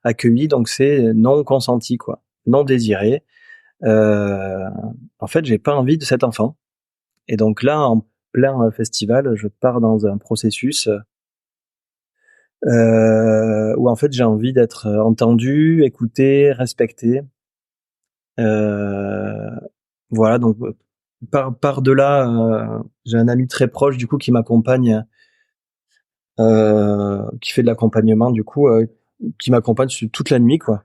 accueilli, donc c'est non consenti, quoi, non désiré. Euh, En fait, j'ai pas envie de cet enfant. Et donc là, en plein festival, je pars dans un processus où en fait j'ai envie d'être entendu, écouté, respecté. Euh, voilà, donc par de là, j'ai un ami très proche du coup qui m'accompagne, qui fait de l'accompagnement du coup, qui m'accompagne toute la nuit, quoi.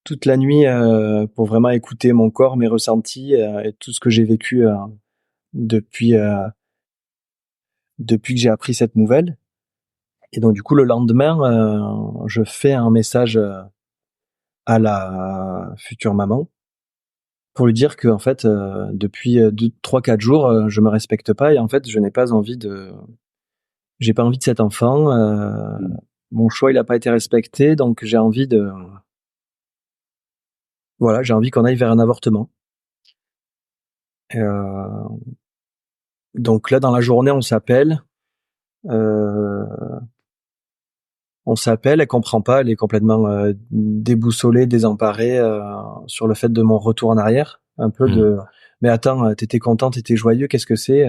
Toute la nuit pour vraiment écouter mon corps, mes ressentis et tout ce que j'ai vécu depuis depuis que j'ai appris cette nouvelle. Et donc du coup le lendemain, je fais un message à la future maman pour lui dire que en fait depuis 2, 3, 4 jours, je me respecte pas et en fait j'ai pas envie de cet enfant. Mon choix il a pas été respecté, donc j'ai envie qu'on aille vers un avortement. Euh, donc là, dans la journée, euh, elle comprend pas, elle est complètement déboussolée, désemparée sur le fait de mon retour en arrière, un peu de. Mais attends, t'étais content, t'étais joyeux, qu'est-ce que c'est?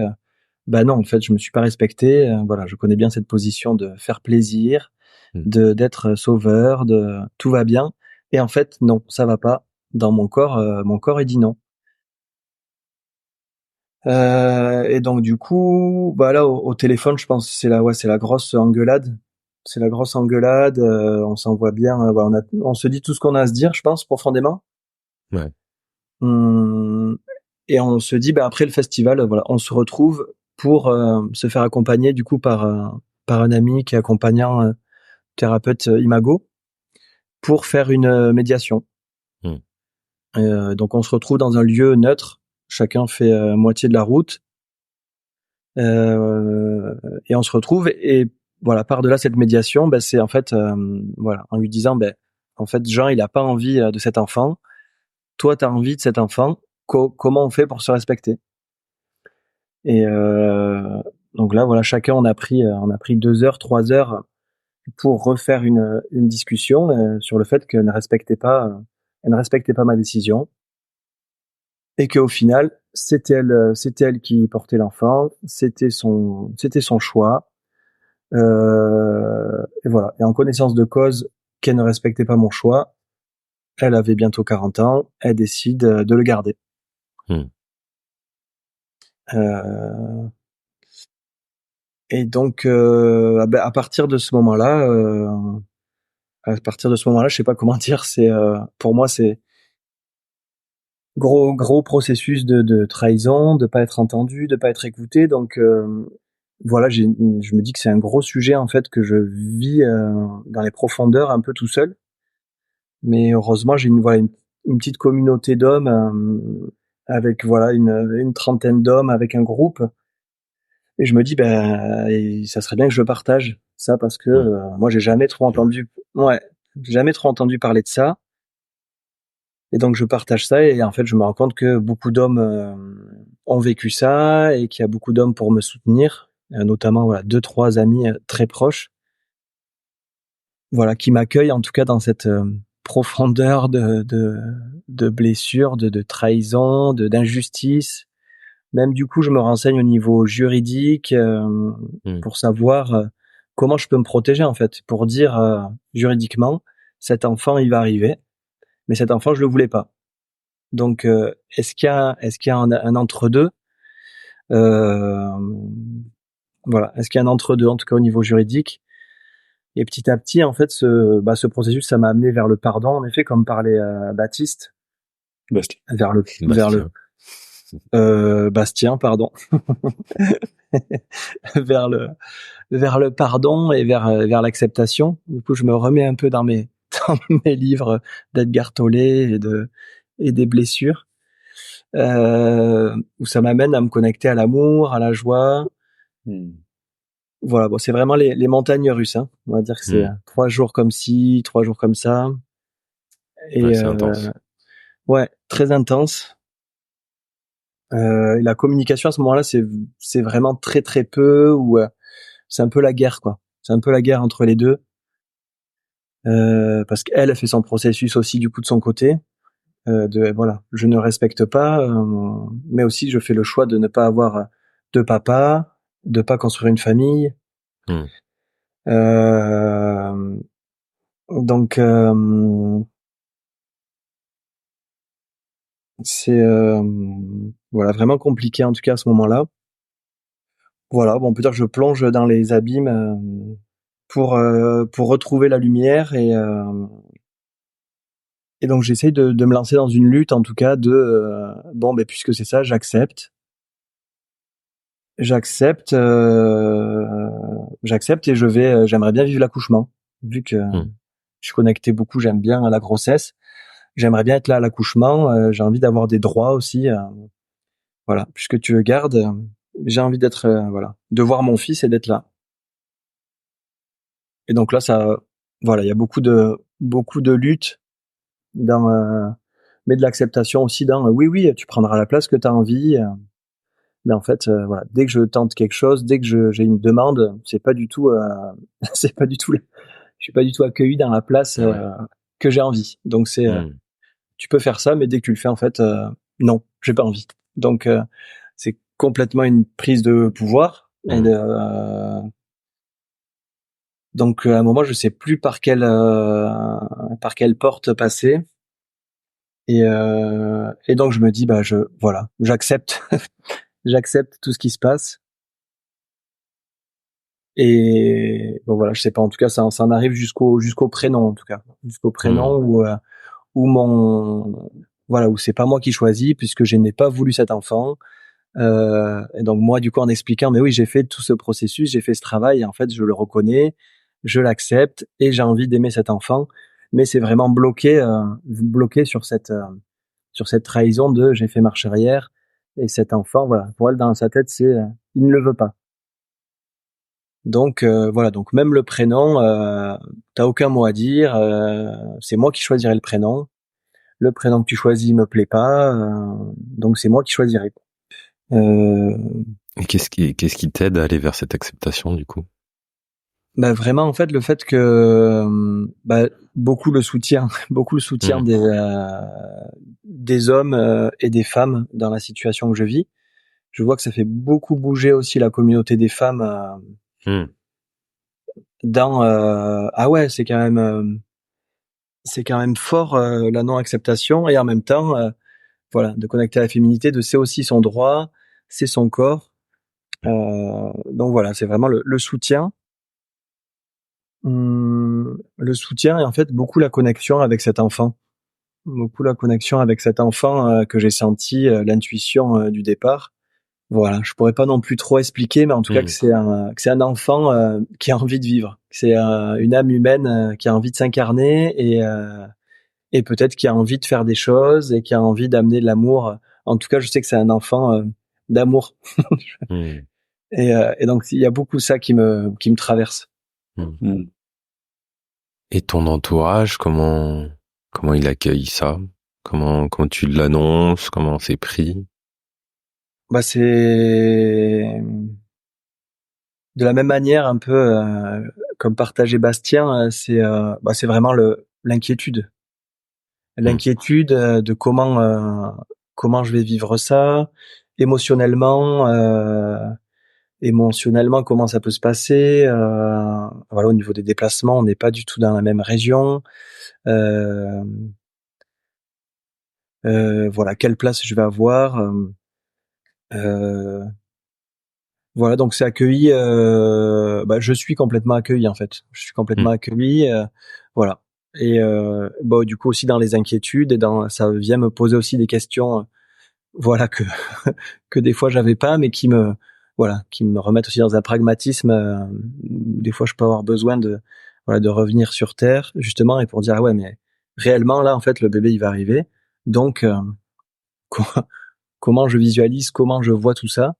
Bah non, en fait, je me suis pas respecté. Voilà, je connais bien cette position de faire plaisir, de d'être sauveur, de tout va bien. Et en fait, non, ça va pas. Dans mon corps, il dit non. Et donc du coup, bah là au téléphone, je pense que c'est la grosse engueulade. C'est la grosse engueulade. On s'envoie bien. Voilà, on se dit tout ce qu'on a à se dire, je pense profondément. Ouais. Et on se dit, bah après le festival, voilà, on se retrouve pour se faire accompagner du coup par un ami qui est accompagnant thérapeute imago pour faire une médiation. Donc on se retrouve dans un lieu neutre. Chacun fait moitié de la route. Et on se retrouve et voilà, par-delà cette médiation, ben c'est en fait voilà, en lui disant ben en fait Jean, il a pas envie de cet enfant, toi tu as envie de cet enfant, comment on fait pour se respecter? Et donc là voilà, chacun on a pris 2 heures, 3 heures pour refaire une discussion sur le fait qu'elle ne respectait pas ma décision et qu'au final, c'était elle qui portait l'enfant, c'était son choix. Et voilà. Et en connaissance de cause, qu'elle ne respectait pas mon choix, elle avait bientôt 40 ans, elle décide de le garder. Euh, et donc, à partir de ce moment-là, je sais pas comment dire, pour moi, c'est gros processus de trahison, de pas être entendu, de pas être écouté. Donc, voilà, je me dis que c'est un gros sujet en fait que je vis dans les profondeurs un peu tout seul. Mais heureusement, j'ai une petite communauté d'hommes avec voilà une trentaine d'hommes avec un groupe. Et je me dis ça serait bien que je le partage ça parce que moi j'ai jamais trop entendu parler de ça. Et donc je partage ça et en fait je me rends compte que beaucoup d'hommes ont vécu ça et qu'il y a beaucoup d'hommes pour me soutenir, notamment voilà 2, 3 amis très proches, voilà qui m'accueillent en tout cas dans cette profondeur de blessures, de trahison, d'injustice, Même du coup, je me renseigne au niveau juridique pour savoir comment je peux me protéger en fait, pour dire juridiquement, cet enfant il va arriver, mais cet enfant je le voulais pas. Donc est-ce qu'il y a un entre-deux euh, voilà, est-ce qu'il y a un entre-deux en tout cas au niveau juridique? Et petit à petit en fait ce processus ça m'a amené vers le pardon en effet comme parlait Baptiste, Bastien. vers le Bastien pardon vers le pardon et vers l'acceptation. Du coup, je me remets un peu dans mes dans mes livres d'Edgar Tolle et des blessures, où ça m'amène à me connecter à l'amour, à la joie. Voilà, bon, c'est vraiment les montagnes russes, hein. On va dire que c'est 3 jours comme ci, 3 jours comme ça. Et c'est intense. ouais, très intense. Et la communication à ce moment-là, c'est vraiment très très peu ou c'est un peu la guerre, quoi. C'est un peu la guerre entre les deux. Parce qu'elle a fait son processus aussi du coup de son côté. Voilà, je ne respecte pas, mais aussi je fais le choix de ne pas avoir de papa, de pas construire une famille. Mm. Donc c'est voilà vraiment compliqué en tout cas à ce moment-là. Voilà, bon, on peut dire que je plonge dans les abîmes pour retrouver la lumière et donc j'essaye de me lancer dans une lutte en tout cas bon ben puisque c'est ça, j'accepte et j'aimerais bien vivre l'accouchement vu que je suis connecté beaucoup, j'aime bien la grossesse, j'aimerais bien être là à l'accouchement, j'ai envie d'avoir des droits aussi, voilà, puisque tu le gardes, j'ai envie d'être voilà, de voir mon fils et d'être là. Et donc là ça voilà, il y a beaucoup de luttes dans mais de l'acceptation aussi dans oui, tu prendras la place que tu as envie. Mais en fait, voilà, dès que je tente quelque chose, dès que j'ai une demande, c'est pas du tout, c'est pas du tout, je suis pas du tout accueilli dans la place Ouais. que j'ai envie. Donc c'est, tu peux faire ça, mais dès que tu le fais, en fait, non, j'ai pas envie. Donc c'est complètement une prise de pouvoir. Et donc à un moment, je sais plus par quelle porte passer. Et donc je me dis, bah voilà, j'accepte, j'accepte tout ce qui se passe. Et bon voilà, je sais pas, en tout cas ça en arrive jusqu'au prénom en tout cas, jusqu'au prénom où mon voilà, où c'est pas moi qui choisis puisque je n'ai pas voulu cet enfant. Et donc moi du coup en expliquant, mais oui, j'ai fait tout ce processus, j'ai fait ce travail, et en fait je le reconnais, je l'accepte et j'ai envie d'aimer cet enfant, mais c'est vraiment bloqué sur cette trahison de j'ai fait marche arrière et cet enfant, voilà, pour elle dans sa tête c'est il ne le veut pas. Donc voilà, donc même le prénom, t'as aucun mot à dire. C'est moi qui choisirai le prénom. Le prénom que tu choisis me plaît pas, donc c'est moi qui choisirai. Euh, Et qu'est-ce qui t'aide à aller vers cette acceptation, du coup? Bah vraiment en fait le fait que beaucoup le soutien, beaucoup le soutien des hommes et des femmes dans la situation que je vis. Je vois que ça fait beaucoup bouger aussi la communauté des femmes dans ah ouais, c'est quand même fort la non-acceptation et en même temps voilà, de connecter à la féminité, de c'est aussi son droit, c'est son corps. Donc voilà, c'est vraiment le soutien. Le soutien et en fait beaucoup la connexion avec cet enfant. Beaucoup la connexion avec cet enfant que j'ai senti, l'intuition du départ. Voilà, je pourrais pas non plus trop expliquer, mais en tout cas que c'est un enfant qui a envie de vivre. C'est une âme humaine qui a envie de s'incarner et peut-être qui a envie de faire des choses et qui a envie d'amener de l'amour. En tout cas, je sais que c'est un enfant d'amour. Et donc il y a beaucoup ça qui me traverse. Et ton entourage, comment il accueille ça? Comment tu l'annonces? Comment c'est pris? Bah c'est de la même manière un peu comme partageait Bastien, c'est vraiment l'inquiétude. L'inquiétude de comment je vais vivre ça. émotionnellement, comment ça peut se passer. Voilà, au niveau des déplacements, on n'est pas du tout dans la même région. Voilà, quelle place je vais avoir. Voilà, donc c'est accueilli. Je suis complètement accueilli en fait. Je suis complètement accueilli. Voilà. Et du coup aussi dans les inquiétudes et ça vient me poser aussi des questions. Voilà que que des fois j'avais pas, mais qui me remettent aussi dans un pragmatisme. Des fois, je peux avoir besoin de revenir sur terre justement et pour dire ah ouais, mais réellement là en fait le bébé il va arriver. Donc comment je visualise, comment je vois tout ça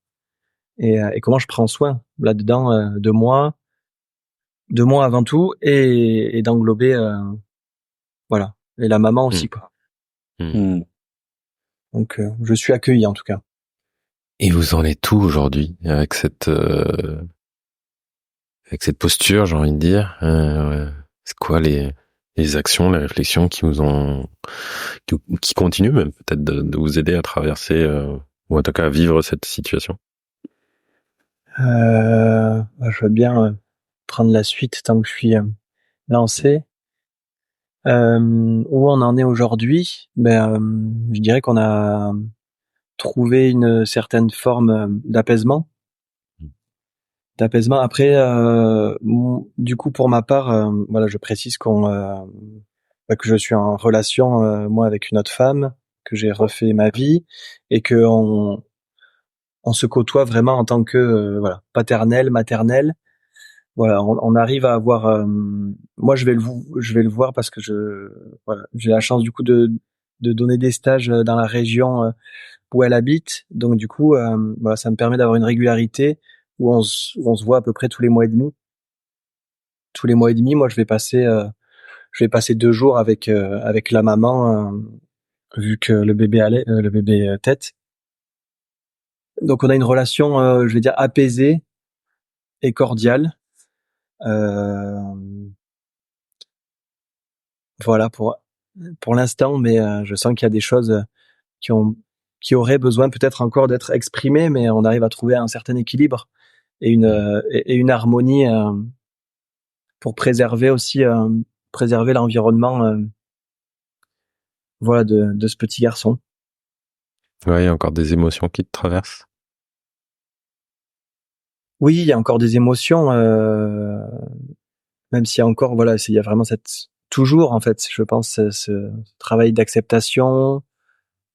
et comment je prends soin là-dedans de moi avant tout et d'englober voilà et la maman aussi quoi. Donc je suis accueilli en tout cas. Et vous en êtes où aujourd'hui avec cette posture, j'ai envie de dire. C'est quoi les actions, les réflexions qui continuent même peut-être de vous aider à traverser ou en tout cas à vivre cette situation? Je veux bien prendre la suite tant que je suis lancé. Où on en est aujourd'hui, je dirais qu'on a trouvé une certaine forme d'apaisement. Après, du coup, pour ma part, voilà, je précise que je suis en relation moi avec une autre femme, que j'ai refait ma vie et que on se côtoie vraiment en tant que voilà paternel, maternel. Voilà, on arrive à avoir. Moi, je vais le voir parce que voilà, j'ai la chance du coup de donner des stages dans la région où elle habite. Donc du coup, voilà, ça me permet d'avoir une régularité où on se voit à peu près tous les mois et demi. Tous les mois et demi, moi, je vais passer 2 jours avec la maman vu que le bébé tète. Donc on a une relation, je vais dire apaisée et cordiale. Voilà pour l'instant, mais je sens qu'il y a des choses qui auraient besoin peut-être encore d'être exprimées, mais on arrive à trouver un certain équilibre et une harmonie pour préserver aussi préserver l'environnement voilà de ce petit garçon. Ouais, il y a encore des émotions qui te traversent. Oui, il y a encore des émotions, même s'il y a encore voilà, il y a vraiment toujours en fait, je pense ce travail d'acceptation,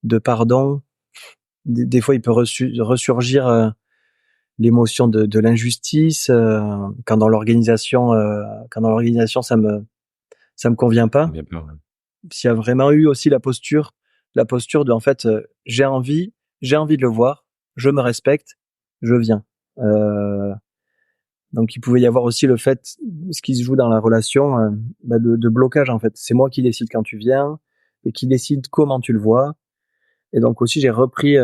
de pardon. Des fois, il peut ressurgir l'émotion de l'injustice quand dans l'organisation ça me convient pas. Bien peur, ouais. S'il y a vraiment eu aussi la posture de en fait j'ai envie de le voir, je me respecte, je viens. Donc il pouvait y avoir aussi le fait ce qui se joue dans la relation de blocage en fait. C'est moi qui décide quand tu viens et qui décide comment tu le vois. Et donc aussi j'ai repris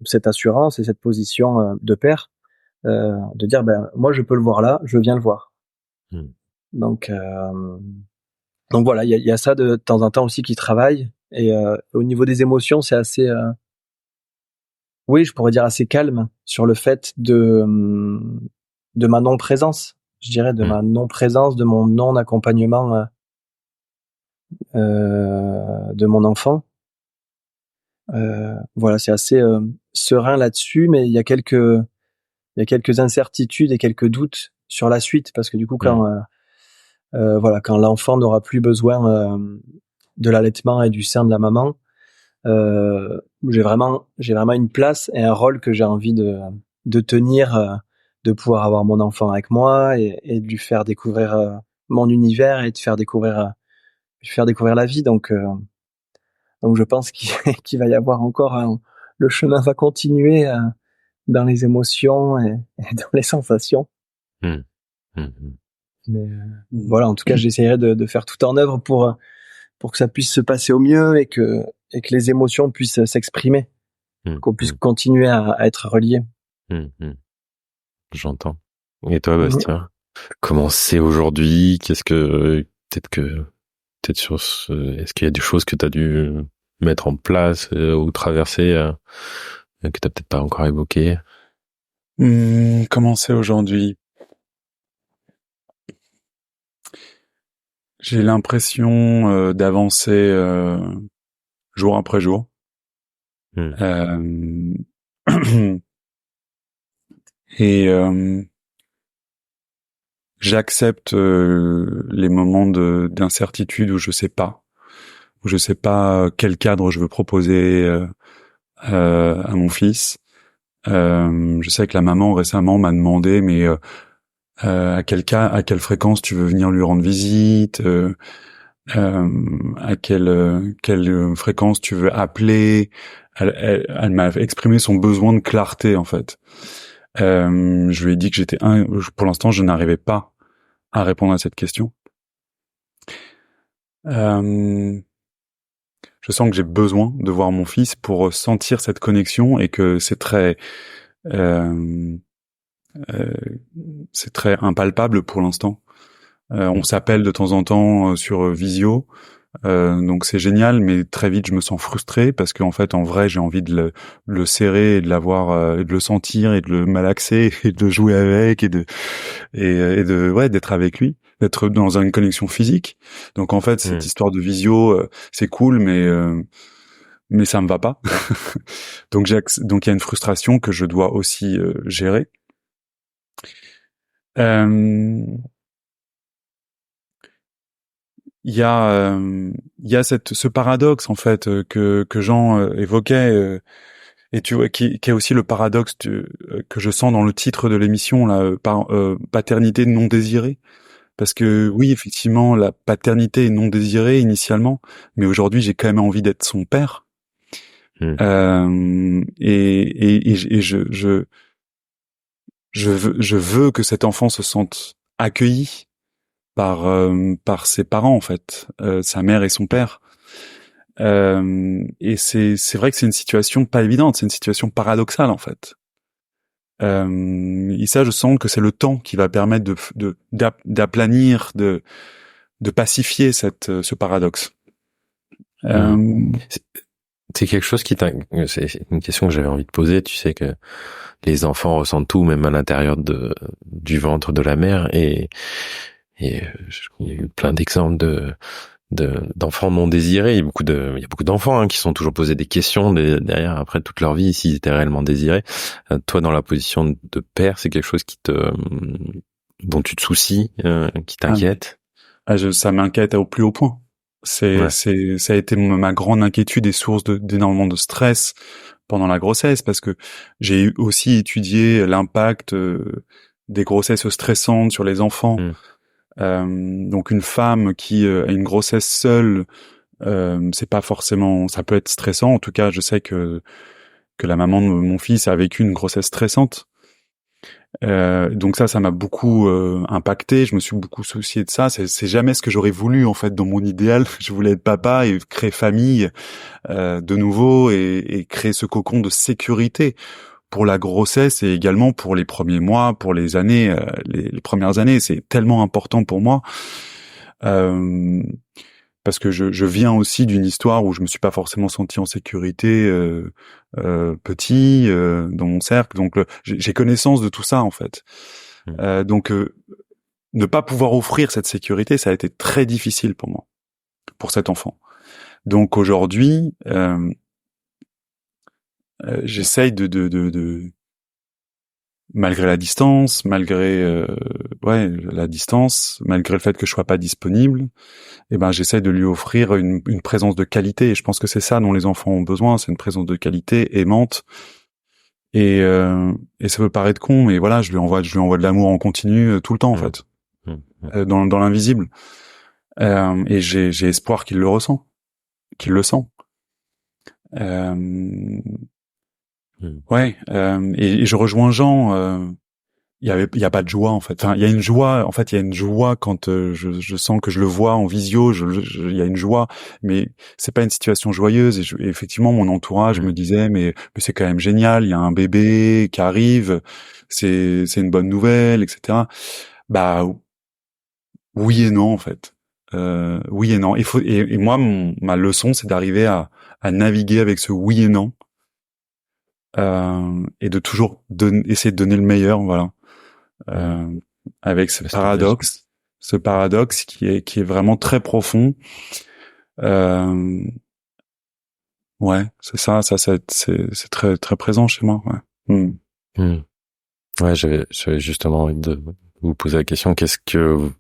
cette assurance et cette position de père de dire moi je peux le voir là, je viens le voir. Donc voilà, il y a ça de temps en temps aussi qui travaille et au niveau des émotions, c'est assez oui, je pourrais dire assez calme sur le fait de ma non-présence. Je dirais de ma non-présence, de mon non-accompagnement de mon enfant. Voilà, c'est assez serein là-dessus, mais il y a quelques incertitudes et quelques doutes sur la suite parce que du coup quand l'enfant n'aura plus besoin de l'allaitement et du sein de la maman, j'ai vraiment une place et un rôle que j'ai envie de tenir, de pouvoir avoir mon enfant avec moi et de lui faire découvrir mon univers et de faire découvrir la vie. Donc je pense qu'il va y avoir encore le chemin va continuer dans les émotions et dans les sensations. Mais voilà, en tout cas, j'essaierai de faire tout en œuvre pour que ça puisse se passer au mieux et que les émotions puissent s'exprimer, qu'on puisse continuer à être reliés. J'entends. Et toi, Bastien, comment c'est aujourd'hui? Est-ce qu'il y a des choses que tu as dû mettre en place ou traverser que t'as peut-être pas encore évoqué? Comment c'est aujourd'hui? J'ai l'impression d'avancer jour après jour. Euh, et j'accepte les moments d'incertitude où je sais pas, quel cadre je veux proposer à mon fils. Je sais que la maman récemment m'a demandé, mais à quelle fréquence tu veux venir lui rendre visite, à quelle fréquence tu veux appeler. Elle m'a exprimé son besoin de clarté en fait. Je lui ai dit que pour l'instant, je n'arrivais pas à répondre à cette question. Je sens que j'ai besoin de voir mon fils pour sentir cette connexion et que euh, c'est très impalpable pour l'instant. On s'appelle de temps en temps sur Visio, donc c'est génial, mais très vite je me sens frustré parce qu'en fait en vrai j'ai envie de le serrer et de l'avoir et de le sentir et de le malaxer et de jouer avec et d'être avec lui, d'être dans une connexion physique. Donc en fait cette histoire de Visio c'est cool, mais ça me va pas. Donc il y a une frustration que je dois aussi gérer. Il y a ce paradoxe en fait que Jean évoquait et tu vois qui est aussi le paradoxe que je sens dans le titre de l'émission là, paternité non désirée, parce que oui effectivement la paternité est non désirée initialement, mais aujourd'hui j'ai quand même envie d'être son père. Je veux que cet enfant se sente accueilli par ses parents en fait, sa mère et son père. Et c'est vrai que c'est une situation pas évidente, c'est une situation paradoxale en fait. Et ça, je sens que c'est le temps qui va permettre d'aplanir, de pacifier ce paradoxe. C'est quelque chose c'est une question que j'avais envie de poser. Tu sais que les enfants ressentent tout, même à l'intérieur du ventre de la mère, et il y a eu plein d'exemples d'enfants non désirés. Il y a beaucoup d'enfants qui sont toujours posés des questions derrière après toute leur vie s'ils étaient réellement désirés. Toi, dans la position de père, c'est quelque chose dont tu te soucies, qui t'inquiète? Ça m'inquiète au plus haut point. Ça a été ma grande inquiétude et source d'énormément de stress pendant la grossesse, parce que j'ai aussi étudié l'impact des grossesses stressantes sur les enfants. Donc une femme qui a une grossesse seule, c'est pas forcément, ça peut être stressant. En tout cas, je sais que la maman de mon fils a vécu une grossesse stressante. Donc ça m'a beaucoup impacté. Je me suis beaucoup soucié de ça. C'est jamais ce que j'aurais voulu en fait dans mon idéal. Je voulais être papa et créer famille de nouveau et créer ce cocon de sécurité pour la grossesse et également pour les premiers mois, pour les années, les premières années. C'est tellement important pour moi. Parce que je viens aussi d'une histoire où je me suis pas forcément senti en sécurité petit dans mon cercle, donc j'ai connaissance de tout ça en fait. Donc ne pas pouvoir offrir cette sécurité, ça a été très difficile pour moi, pour cet enfant. Donc aujourd'hui, j'essaye de malgré la distance, malgré le fait que je sois pas disponible, j'essaie de lui offrir une présence de qualité. Et je pense que c'est ça dont les enfants ont besoin, c'est une présence de qualité aimante. Et ça peut paraître con, mais voilà, je lui envoie de l'amour en continu tout le temps en fait, dans l'invisible. Et j'ai espoir qu'il le ressent, qu'il le sent. Et je rejoins Jean. Il y a pas de joie en fait. Enfin, il y a une joie. En fait, il y a une joie quand je sens que je le vois en visio. Il y a une joie, mais c'est pas une situation joyeuse. Et effectivement, mon entourage me disait, mais c'est quand même génial. Il y a un bébé qui arrive. C'est une bonne nouvelle, etc. Bah oui et non en fait. Oui et non. Et moi, ma leçon, c'est d'arriver à naviguer avec ce oui et non. et de toujours essayer de donner le meilleur, voilà. Avec ce paradoxe qui est vraiment très profond. Ouais, c'est ça, c'est très très présent chez moi. Ouais. Ouais, j'avais justement envie de vous poser la question, quelles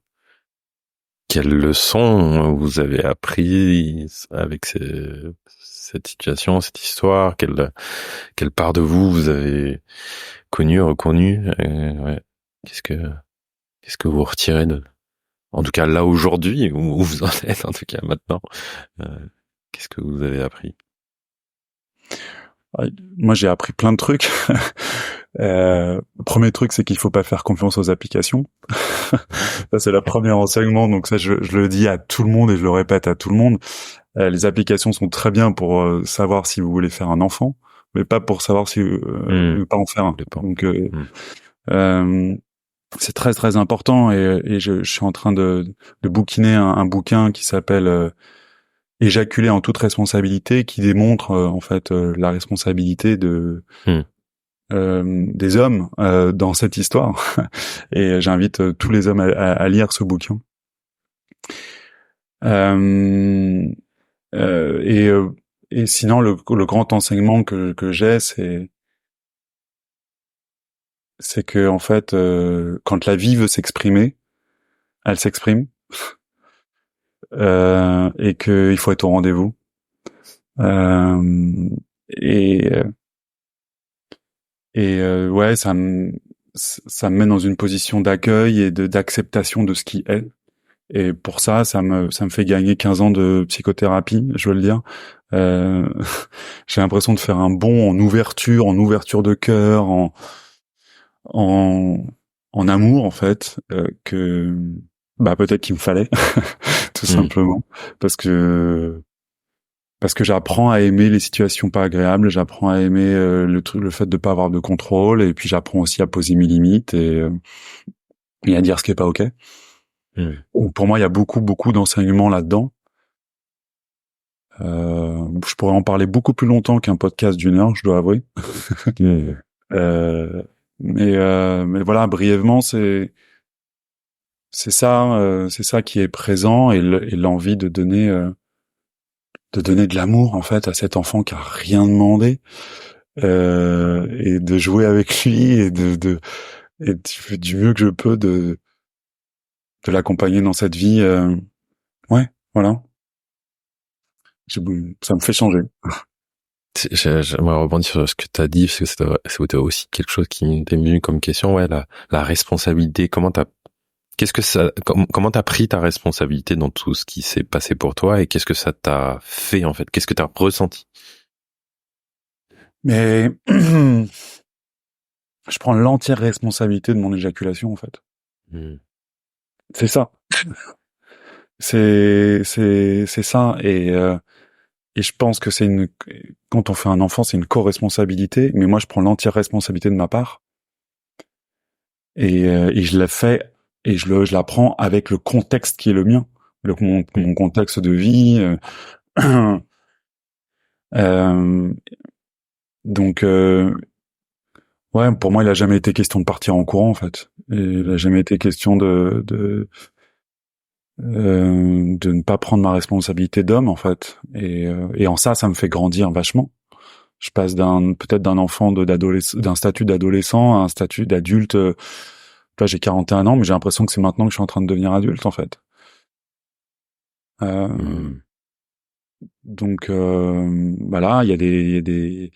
leçons vous avez appris avec cette situation, cette histoire, quelle part de vous avez connue, reconnue, ouais. Qu'est-ce que vous retirez en tout cas là aujourd'hui, où vous en êtes, en tout cas maintenant, qu'est-ce que vous avez appris? Moi, j'ai appris plein de trucs. Le premier truc, c'est qu'il faut pas faire confiance aux applications. Ça, c'est le premier enseignement. Donc ça, je le dis à tout le monde et je le répète à tout le monde. Les applications sont très bien pour savoir si vous voulez faire un enfant, mais pas pour savoir si pas en faire un. Donc c'est très très important et je suis en train de bouquiner un bouquin qui s'appelle Éjaculer en toute responsabilité, qui démontre en fait la responsabilité des hommes dans cette histoire. Et j'invite tous les hommes à lire ce bouquin. Et sinon le grand enseignement que j'ai, c'est que en fait quand la vie veut s'exprimer, elle s'exprime. Et qu'il faut être au rendez-vous. Ouais, ça me met dans une position d'accueil et d'acceptation de ce qui est. Et pour ça me fait gagner 15 ans de psychothérapie, je veux le dire. J'ai l'impression de faire un bond en ouverture de cœur, en amour en fait, que peut-être qu'il me fallait tout simplement parce que j'apprends à aimer les situations pas agréables, j'apprends à aimer le fait de pas avoir de contrôle, et puis j'apprends aussi à poser mes limites et à dire ce qui est pas ok. Pour moi, il y a beaucoup d'enseignements là-dedans. Je pourrais en parler beaucoup plus longtemps qu'un podcast d'1 heure, je dois avouer. Mais voilà, brièvement, c'est ça qui est présent, et l'envie de donner de l'amour en fait à cet enfant qui a rien demandé, et de jouer avec lui et du mieux que je peux de l'accompagner dans cette vie. Ouais, voilà. Ça me fait changer. J'aimerais rebondir sur ce que tu as dit, parce que c'était aussi quelque chose qui m'était venu comme question. Ouais, la responsabilité. Comment t'as pris ta responsabilité dans tout ce qui s'est passé pour toi, et qu'est-ce que ça t'a fait en fait? Qu'est-ce que t'as ressenti? Mais je prends l'entière responsabilité de mon éjaculation en fait. C'est ça. C'est ça, et je pense que quand on fait un enfant, c'est une co-responsabilité, mais moi je prends l'entière responsabilité de ma part, et je la fais, et je la prends avec le contexte qui est le mien, mon contexte de vie. Donc ouais, pour moi il a jamais été question de partir en courant en fait, et il a jamais été question de ne pas prendre ma responsabilité d'homme en fait, et en ça me fait grandir vachement. Je passe peut-être d'un enfant d'un statut d'adolescent à un statut d'adulte. Là j'ai 41 ans, mais j'ai l'impression que c'est maintenant que je suis en train de devenir adulte en fait. Donc voilà, il y a des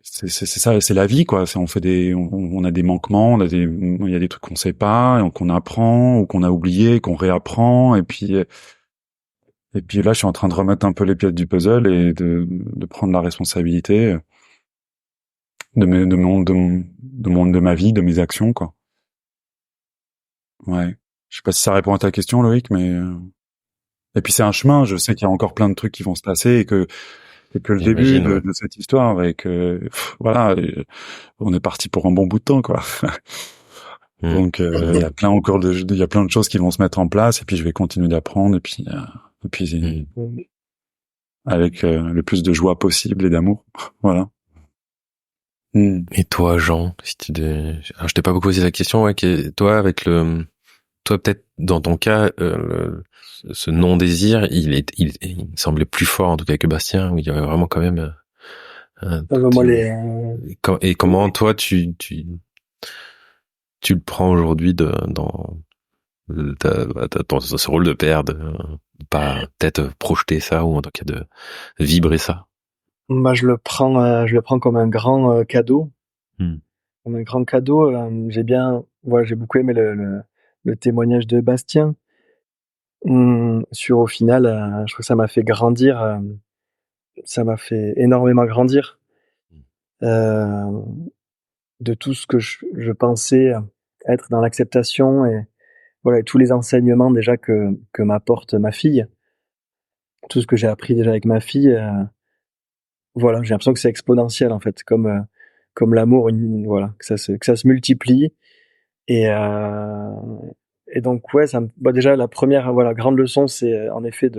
c'est ça, c'est la vie quoi. On a des manquements, il y a des trucs qu'on sait pas, et qu'on apprend, ou qu'on a oublié, qu'on réapprend, et puis là je suis en train de remettre un peu les pièces du puzzle et de prendre la responsabilité de ma vie, de mes actions quoi. Ouais. Je sais pas si ça répond à ta question, Loïc, mais et puis c'est un chemin. Je sais qu'il y a encore plein de trucs qui vont se passer, et que le début de cette histoire, et que voilà, on est parti pour un bon bout de temps, quoi. Donc il y a plein de choses qui vont se mettre en place, et puis je vais continuer d'apprendre, et puis avec le plus de joie possible et d'amour. Voilà. Et toi, Jean, alors, je t'ai pas beaucoup posé la question, ouais, toi, toi, peut-être, dans ton cas, ce non-désir, il me semblait plus fort, en tout cas, que Bastien, où il y avait vraiment quand même, Moi, et comment, toi, tu le prends aujourd'hui dans dans ce rôle de père, de pas peut-être projeter ça, ou en tout cas de vibrer ça? je le prends comme un grand cadeau. Comme un grand cadeau. J'ai beaucoup aimé le témoignage de Bastien. Sur au final, je trouve que ça m'a fait grandir, ça m'a fait énormément grandir. Euh, de tout ce que je pensais être dans l'acceptation et voilà, et tous les enseignements déjà que m'apporte ma fille, tout ce que j'ai appris déjà avec ma fille, voilà, j'ai l'impression que c'est exponentiel en fait, comme l'amour, voilà, que ça se multiplie et donc ouais, déjà la première voilà grande leçon, c'est en effet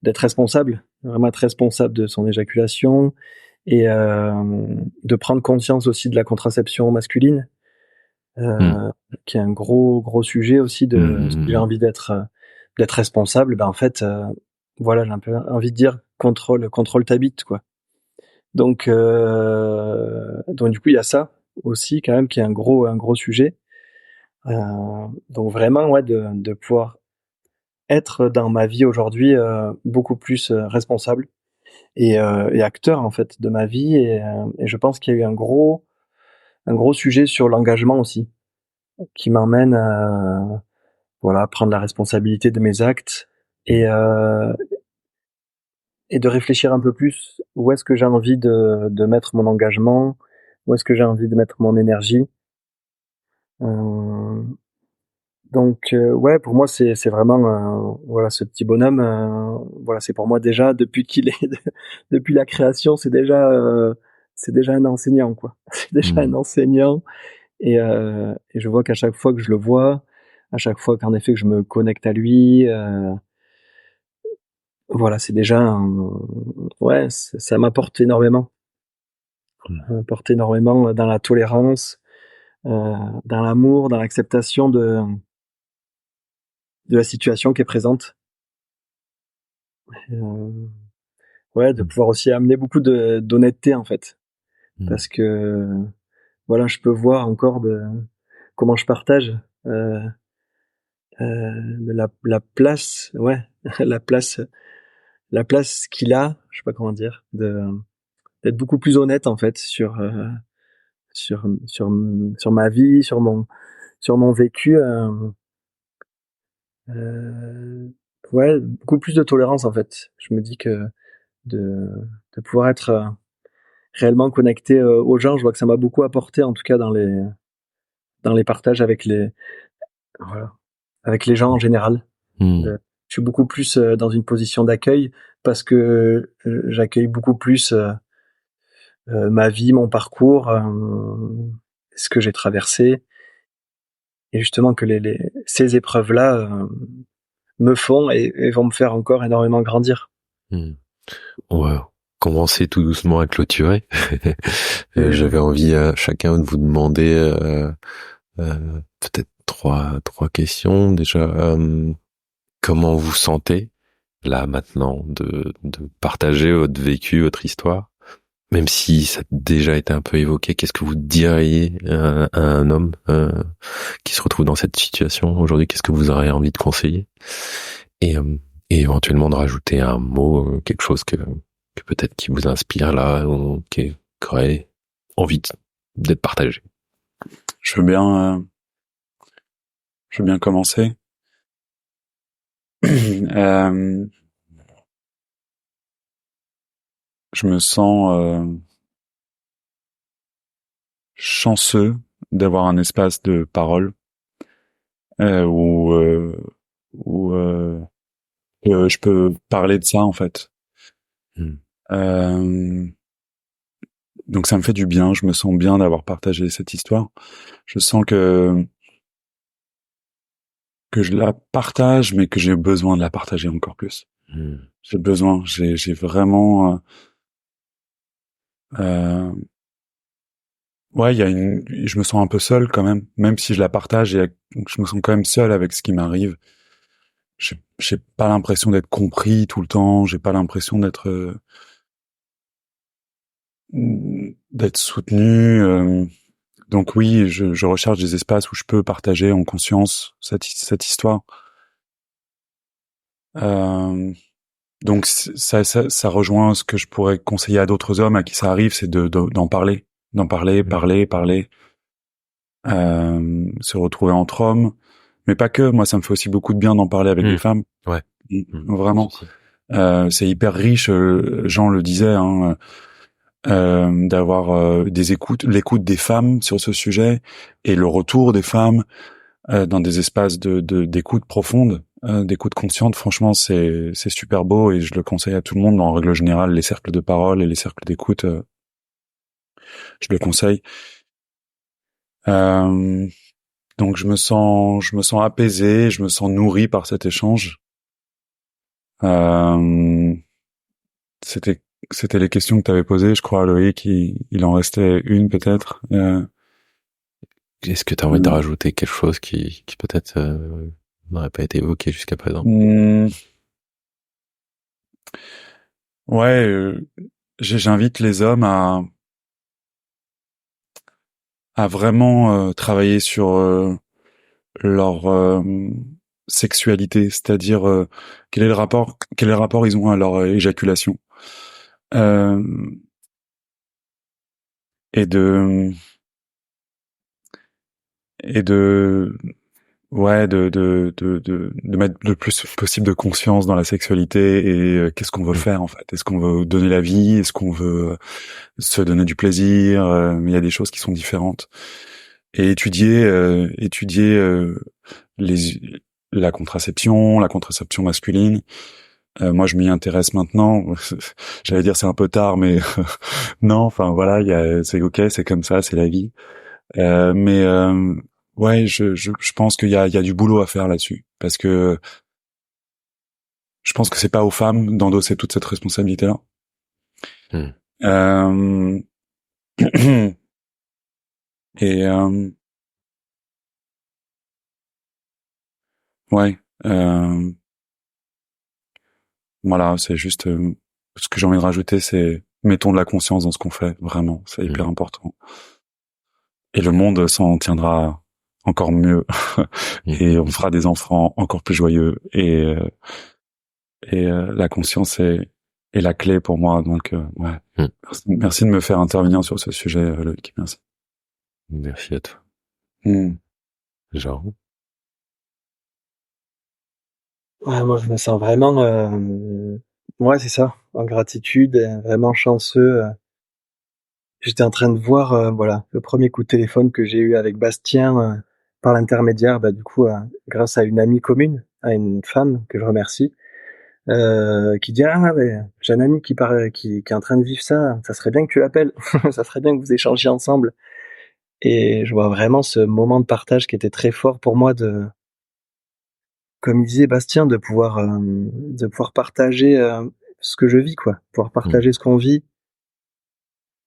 d'être responsable, vraiment être responsable de son éjaculation et de prendre conscience aussi de la contraception masculine. Qui est un gros sujet aussi de si j'ai envie d'être responsable, ben en fait voilà, j'ai un peu envie de dire contrôle ta bite quoi. Donc du coup il y a ça aussi quand même qui est un gros sujet. Donc vraiment ouais de pouvoir être dans ma vie aujourd'hui beaucoup plus responsable et acteur en fait de ma vie et je pense qu'il y a eu un gros sujet sur l'engagement aussi qui m'emmène à voilà, prendre la responsabilité de mes actes et, euh, et de réfléchir un peu plus où est-ce que j'ai envie de mettre mon engagement, où est-ce que j'ai envie de mettre mon énergie. Euh, ouais, pour moi c'est vraiment voilà ce petit bonhomme. Voilà, c'est pour moi déjà depuis qu'il est depuis la création, c'est déjà un enseignant quoi. C'est déjà un enseignant et je vois qu'à chaque fois que je le vois, à chaque fois qu'en effet que je me connecte à lui. Voilà, c'est déjà ouais, ça m'apporte énormément. Ça m'apporte énormément dans la tolérance, dans l'amour, dans l'acceptation de la situation qui est présente. Euh, ouais, de pouvoir aussi amener beaucoup d'honnêteté en fait, parce que voilà, je peux voir encore comment je partage euh, la place, ouais, la place, la place qu'il a, je sais pas comment dire, d'être beaucoup plus honnête en fait sur ma vie, sur mon vécu. Euh, ouais, beaucoup plus de tolérance en fait. Je me dis que de, de pouvoir être réellement connecté aux gens, je vois que ça m'a beaucoup apporté en tout cas dans les partages avec voilà, avec les gens en général. Je suis beaucoup plus dans une position d'accueil parce que j'accueille beaucoup plus ma vie, mon parcours, ce que j'ai traversé et justement que ces épreuves-là me font et vont me faire encore énormément grandir. On va commencer tout doucement à clôturer. J'avais envie à chacun de vous demander peut-être trois questions. Déjà, comment vous sentez là maintenant de partager votre vécu, votre histoire? Même si ça a déjà été un peu évoqué, qu'est-ce que vous diriez à un homme qui se retrouve dans cette situation aujourd'hui? Qu'est-ce que vous auriez envie de conseiller? Et éventuellement de rajouter un mot, quelque chose que peut-être qui vous inspire là, ou qui aurait envie d'être partagé. Je veux bien commencer. Je me sens chanceux d'avoir un espace de parole où je peux parler de ça en fait. Donc ça me fait du bien, je me sens bien d'avoir partagé cette histoire. Je sens que je la partage, mais que j'ai besoin de la partager encore plus. J'ai vraiment ouais, je me sens un peu seul quand même si je la partage, donc je me sens quand même seul avec ce qui m'arrive. J'ai pas l'impression d'être compris tout le temps, j'ai pas l'impression d'être soutenu. Donc oui, je recherche des espaces où je peux partager en conscience cette histoire. Donc ça rejoint ce que je pourrais conseiller à d'autres hommes à qui ça arrive, c'est d'en parler, parler, se retrouver entre hommes, mais pas que. Moi, ça me fait aussi beaucoup de bien d'en parler avec des femmes. Ouais. Vraiment. C'est hyper riche. Jean le disait, hein, d'avoir l'écoute des femmes sur ce sujet et le retour des femmes dans des espaces d'écoute profonde, d'écoute consciente. Franchement, c'est super beau et je le conseille à tout le monde. En règle générale, les cercles de parole et les cercles d'écoute, je le conseille. Donc je me sens apaisé, je me sens nourri par cet échange. C'était les questions que tu avais posées, je crois, Loïc. Il en restait une peut-être. Est-ce que tu as envie de rajouter quelque chose qui peut-être n'aurait pas été évoqué jusqu'à présent? Ouais, j'invite les hommes à vraiment travailler sur leur sexualité, c'est-à-dire quel est le rapport ils ont à leur éjaculation, et de et de ouais de mettre le plus possible de conscience dans la sexualité et qu'est-ce qu'on veut faire en fait. Est-ce qu'on veut donner la vie? Est-ce qu'on veut se donner du plaisir? Il y a des choses qui sont différentes. Et étudier les la contraception masculine. Moi, je m'y intéresse maintenant. J'allais dire c'est un peu tard, mais non. Enfin voilà, c'est ok, c'est comme ça, c'est la vie. Mais ouais, je pense qu'il y a du boulot à faire là-dessus, parce que je pense que c'est pas aux femmes d'endosser toute cette responsabilité-là. Et ouais, voilà, c'est juste ce que j'ai envie de rajouter, c'est mettons de la conscience dans ce qu'on fait, vraiment, c'est hyper important. Et le monde s'en tiendra encore mieux, et on fera des enfants encore plus joyeux. Et la conscience est la clé pour moi. Donc ouais, merci de me faire intervenir sur ce sujet, Loïc. Merci. Merci à toi. Genre. Ouais, moi je me sens vraiment, ouais c'est ça, en gratitude, vraiment chanceux. J'étais en train de voir, voilà, le premier coup de téléphone que j'ai eu avec Bastien, par l'intermédiaire, du coup, grâce à une amie commune, à une femme que je remercie, qui dit: «Ah ouais, j'ai un ami qui est en train de vivre ça, ça serait bien que tu l'appelles, ça serait bien que vous échangiez ensemble». Et je vois vraiment ce moment de partage qui était très fort pour moi, comme il disait Bastien, de pouvoir partager, ce que je vis, quoi. Pouvoir partager ce qu'on vit.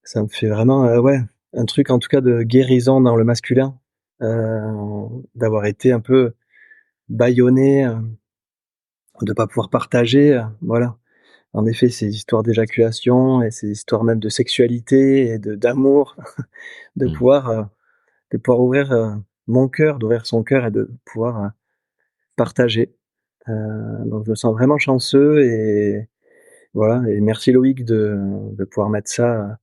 Ça me fait vraiment, ouais, un truc en tout cas de guérison dans le masculin, d'avoir été un peu bâillonné, de pas pouvoir partager, voilà. En effet, ces histoires d'éjaculation et ces histoires même de sexualité et d'amour, de pouvoir, ouvrir, mon cœur, d'ouvrir son cœur et de pouvoir, partager. Donc je me sens vraiment chanceux et voilà, et merci Loïc de pouvoir mettre ça,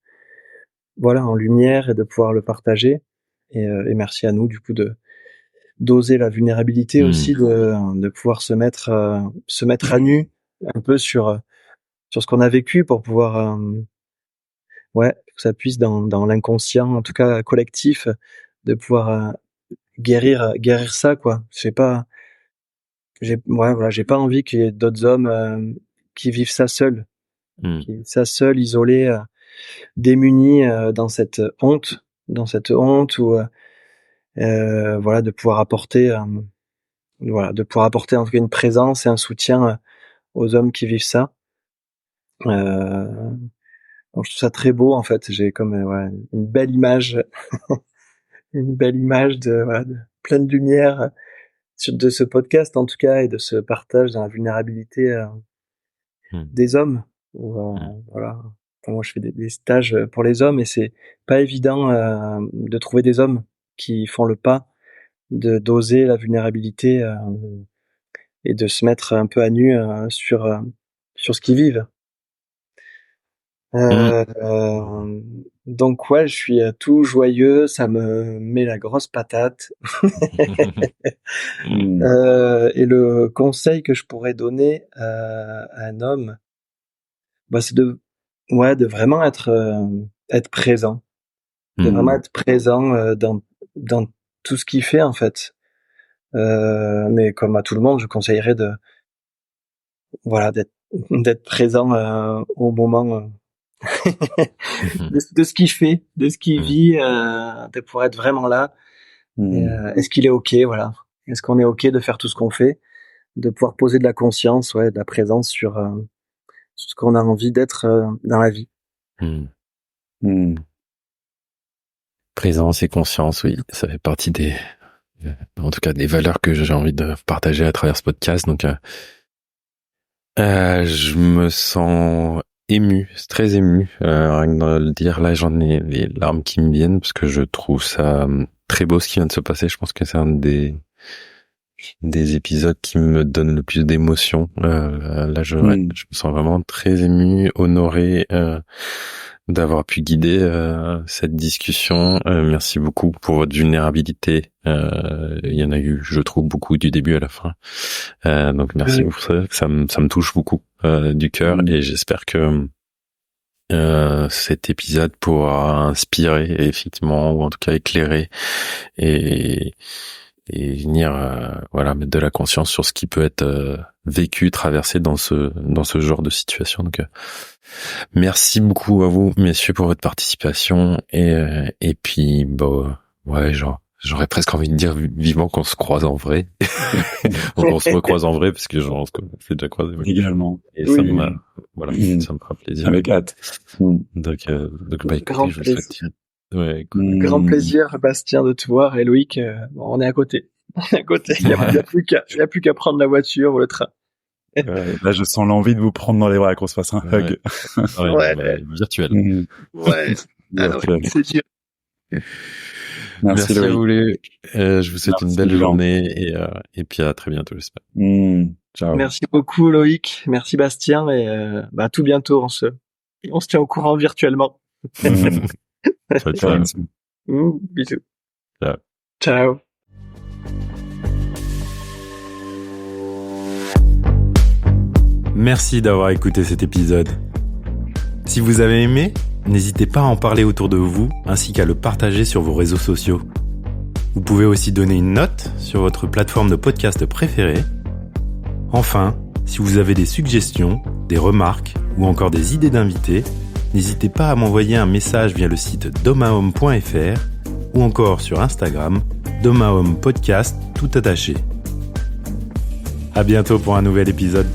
voilà, en lumière et de pouvoir le partager. Et merci à nous du coup d'oser la vulnérabilité aussi, de pouvoir se mettre à nu un peu sur ce qu'on a vécu pour pouvoir, ouais, que ça puisse dans l'inconscient, en tout cas collectif, de pouvoir, guérir ça, quoi. Ouais, voilà, j'ai pas envie qu'il y ait d'autres hommes, qui vivent ça seuls, isolés, démunis, dans cette honte où, voilà, de pouvoir apporter, en tout cas une présence et un soutien, aux hommes qui vivent ça. Donc je trouve ça très beau en fait. J'ai comme une belle image, une belle image de pleine lumière de ce podcast en tout cas et de ce partage dans la vulnérabilité des hommes. Voilà. Enfin, moi je fais des stages pour les hommes et c'est pas évident de trouver des hommes qui font le pas de d'oser la vulnérabilité et de se mettre un peu à nu sur ce qu'ils vivent. Donc ouais, je suis tout joyeux, ça me met la grosse patate. Et le conseil que je pourrais donner à un homme, c'est de vraiment être présent, de vraiment être présent dans tout ce qu'il fait en fait. Mais comme à tout le monde, je conseillerais d'être présent au moment de ce qu'il fait, de ce qu'il vit, de pouvoir être vraiment là. Et, est-ce qu'il est ok, voilà. Est-ce qu'on est ok de faire tout ce qu'on fait, de pouvoir poser de la conscience, de la présence sur ce qu'on a envie d'être dans la vie. Présence et conscience, oui, ça fait partie en tout cas des valeurs que j'ai envie de partager à travers ce podcast. Donc, je me sens ému, très ému, rien que de le dire. Là, j'en ai les larmes qui me viennent parce que je trouve ça très beau ce qui vient de se passer. Je pense que c'est un des épisodes qui me donne le plus d'émotion. Là, je me sens vraiment très ému, honoré d'avoir pu guider cette discussion. Merci beaucoup pour votre vulnérabilité. Il y en a eu, je trouve, beaucoup du début à la fin. Donc merci pour ça. Ça me touche beaucoup du cœur et j'espère que cet épisode pourra inspirer effectivement, ou en tout cas éclairer et venir mettre de la conscience sur ce qui peut être vécu, traversé dans ce genre de situation. Donc merci beaucoup à vous messieurs pour votre participation et puis j'aurais presque envie de dire vivement qu'on se croise en vrai. On se recroise en vrai parce que genre on s'est déjà croisé également et ça me fera plaisir avec hâte. Donc écoutez, je vous souhaite grand plaisir, Bastien, de te voir. Et Loïc, on est à côté. Il y a plus qu'à prendre la voiture ou le train. Là, je sens l'envie de vous prendre dans les bras, qu'on se fasse un hug. Virtuel. C'est sûr. Merci à vous les. Je vous souhaite une belle journée et puis à très bientôt, j'espère. Ciao. Merci beaucoup, Loïc. Merci, Bastien. Et à tout bientôt. On se tient au courant virtuellement. Ciao. Bisous. Ciao. Merci d'avoir écouté cet épisode. Si vous avez aimé, n'hésitez pas à en parler autour de vous, ainsi qu'à le partager sur vos réseaux sociaux. Vous pouvez aussi donner une note sur votre plateforme de podcast préférée. Enfin, si vous avez des suggestions, des remarques ou encore des idées d'invités, n'hésitez pas à m'envoyer un message via le site domahome.fr ou encore sur Instagram, domahome podcast tout attaché. À bientôt pour un nouvel épisode.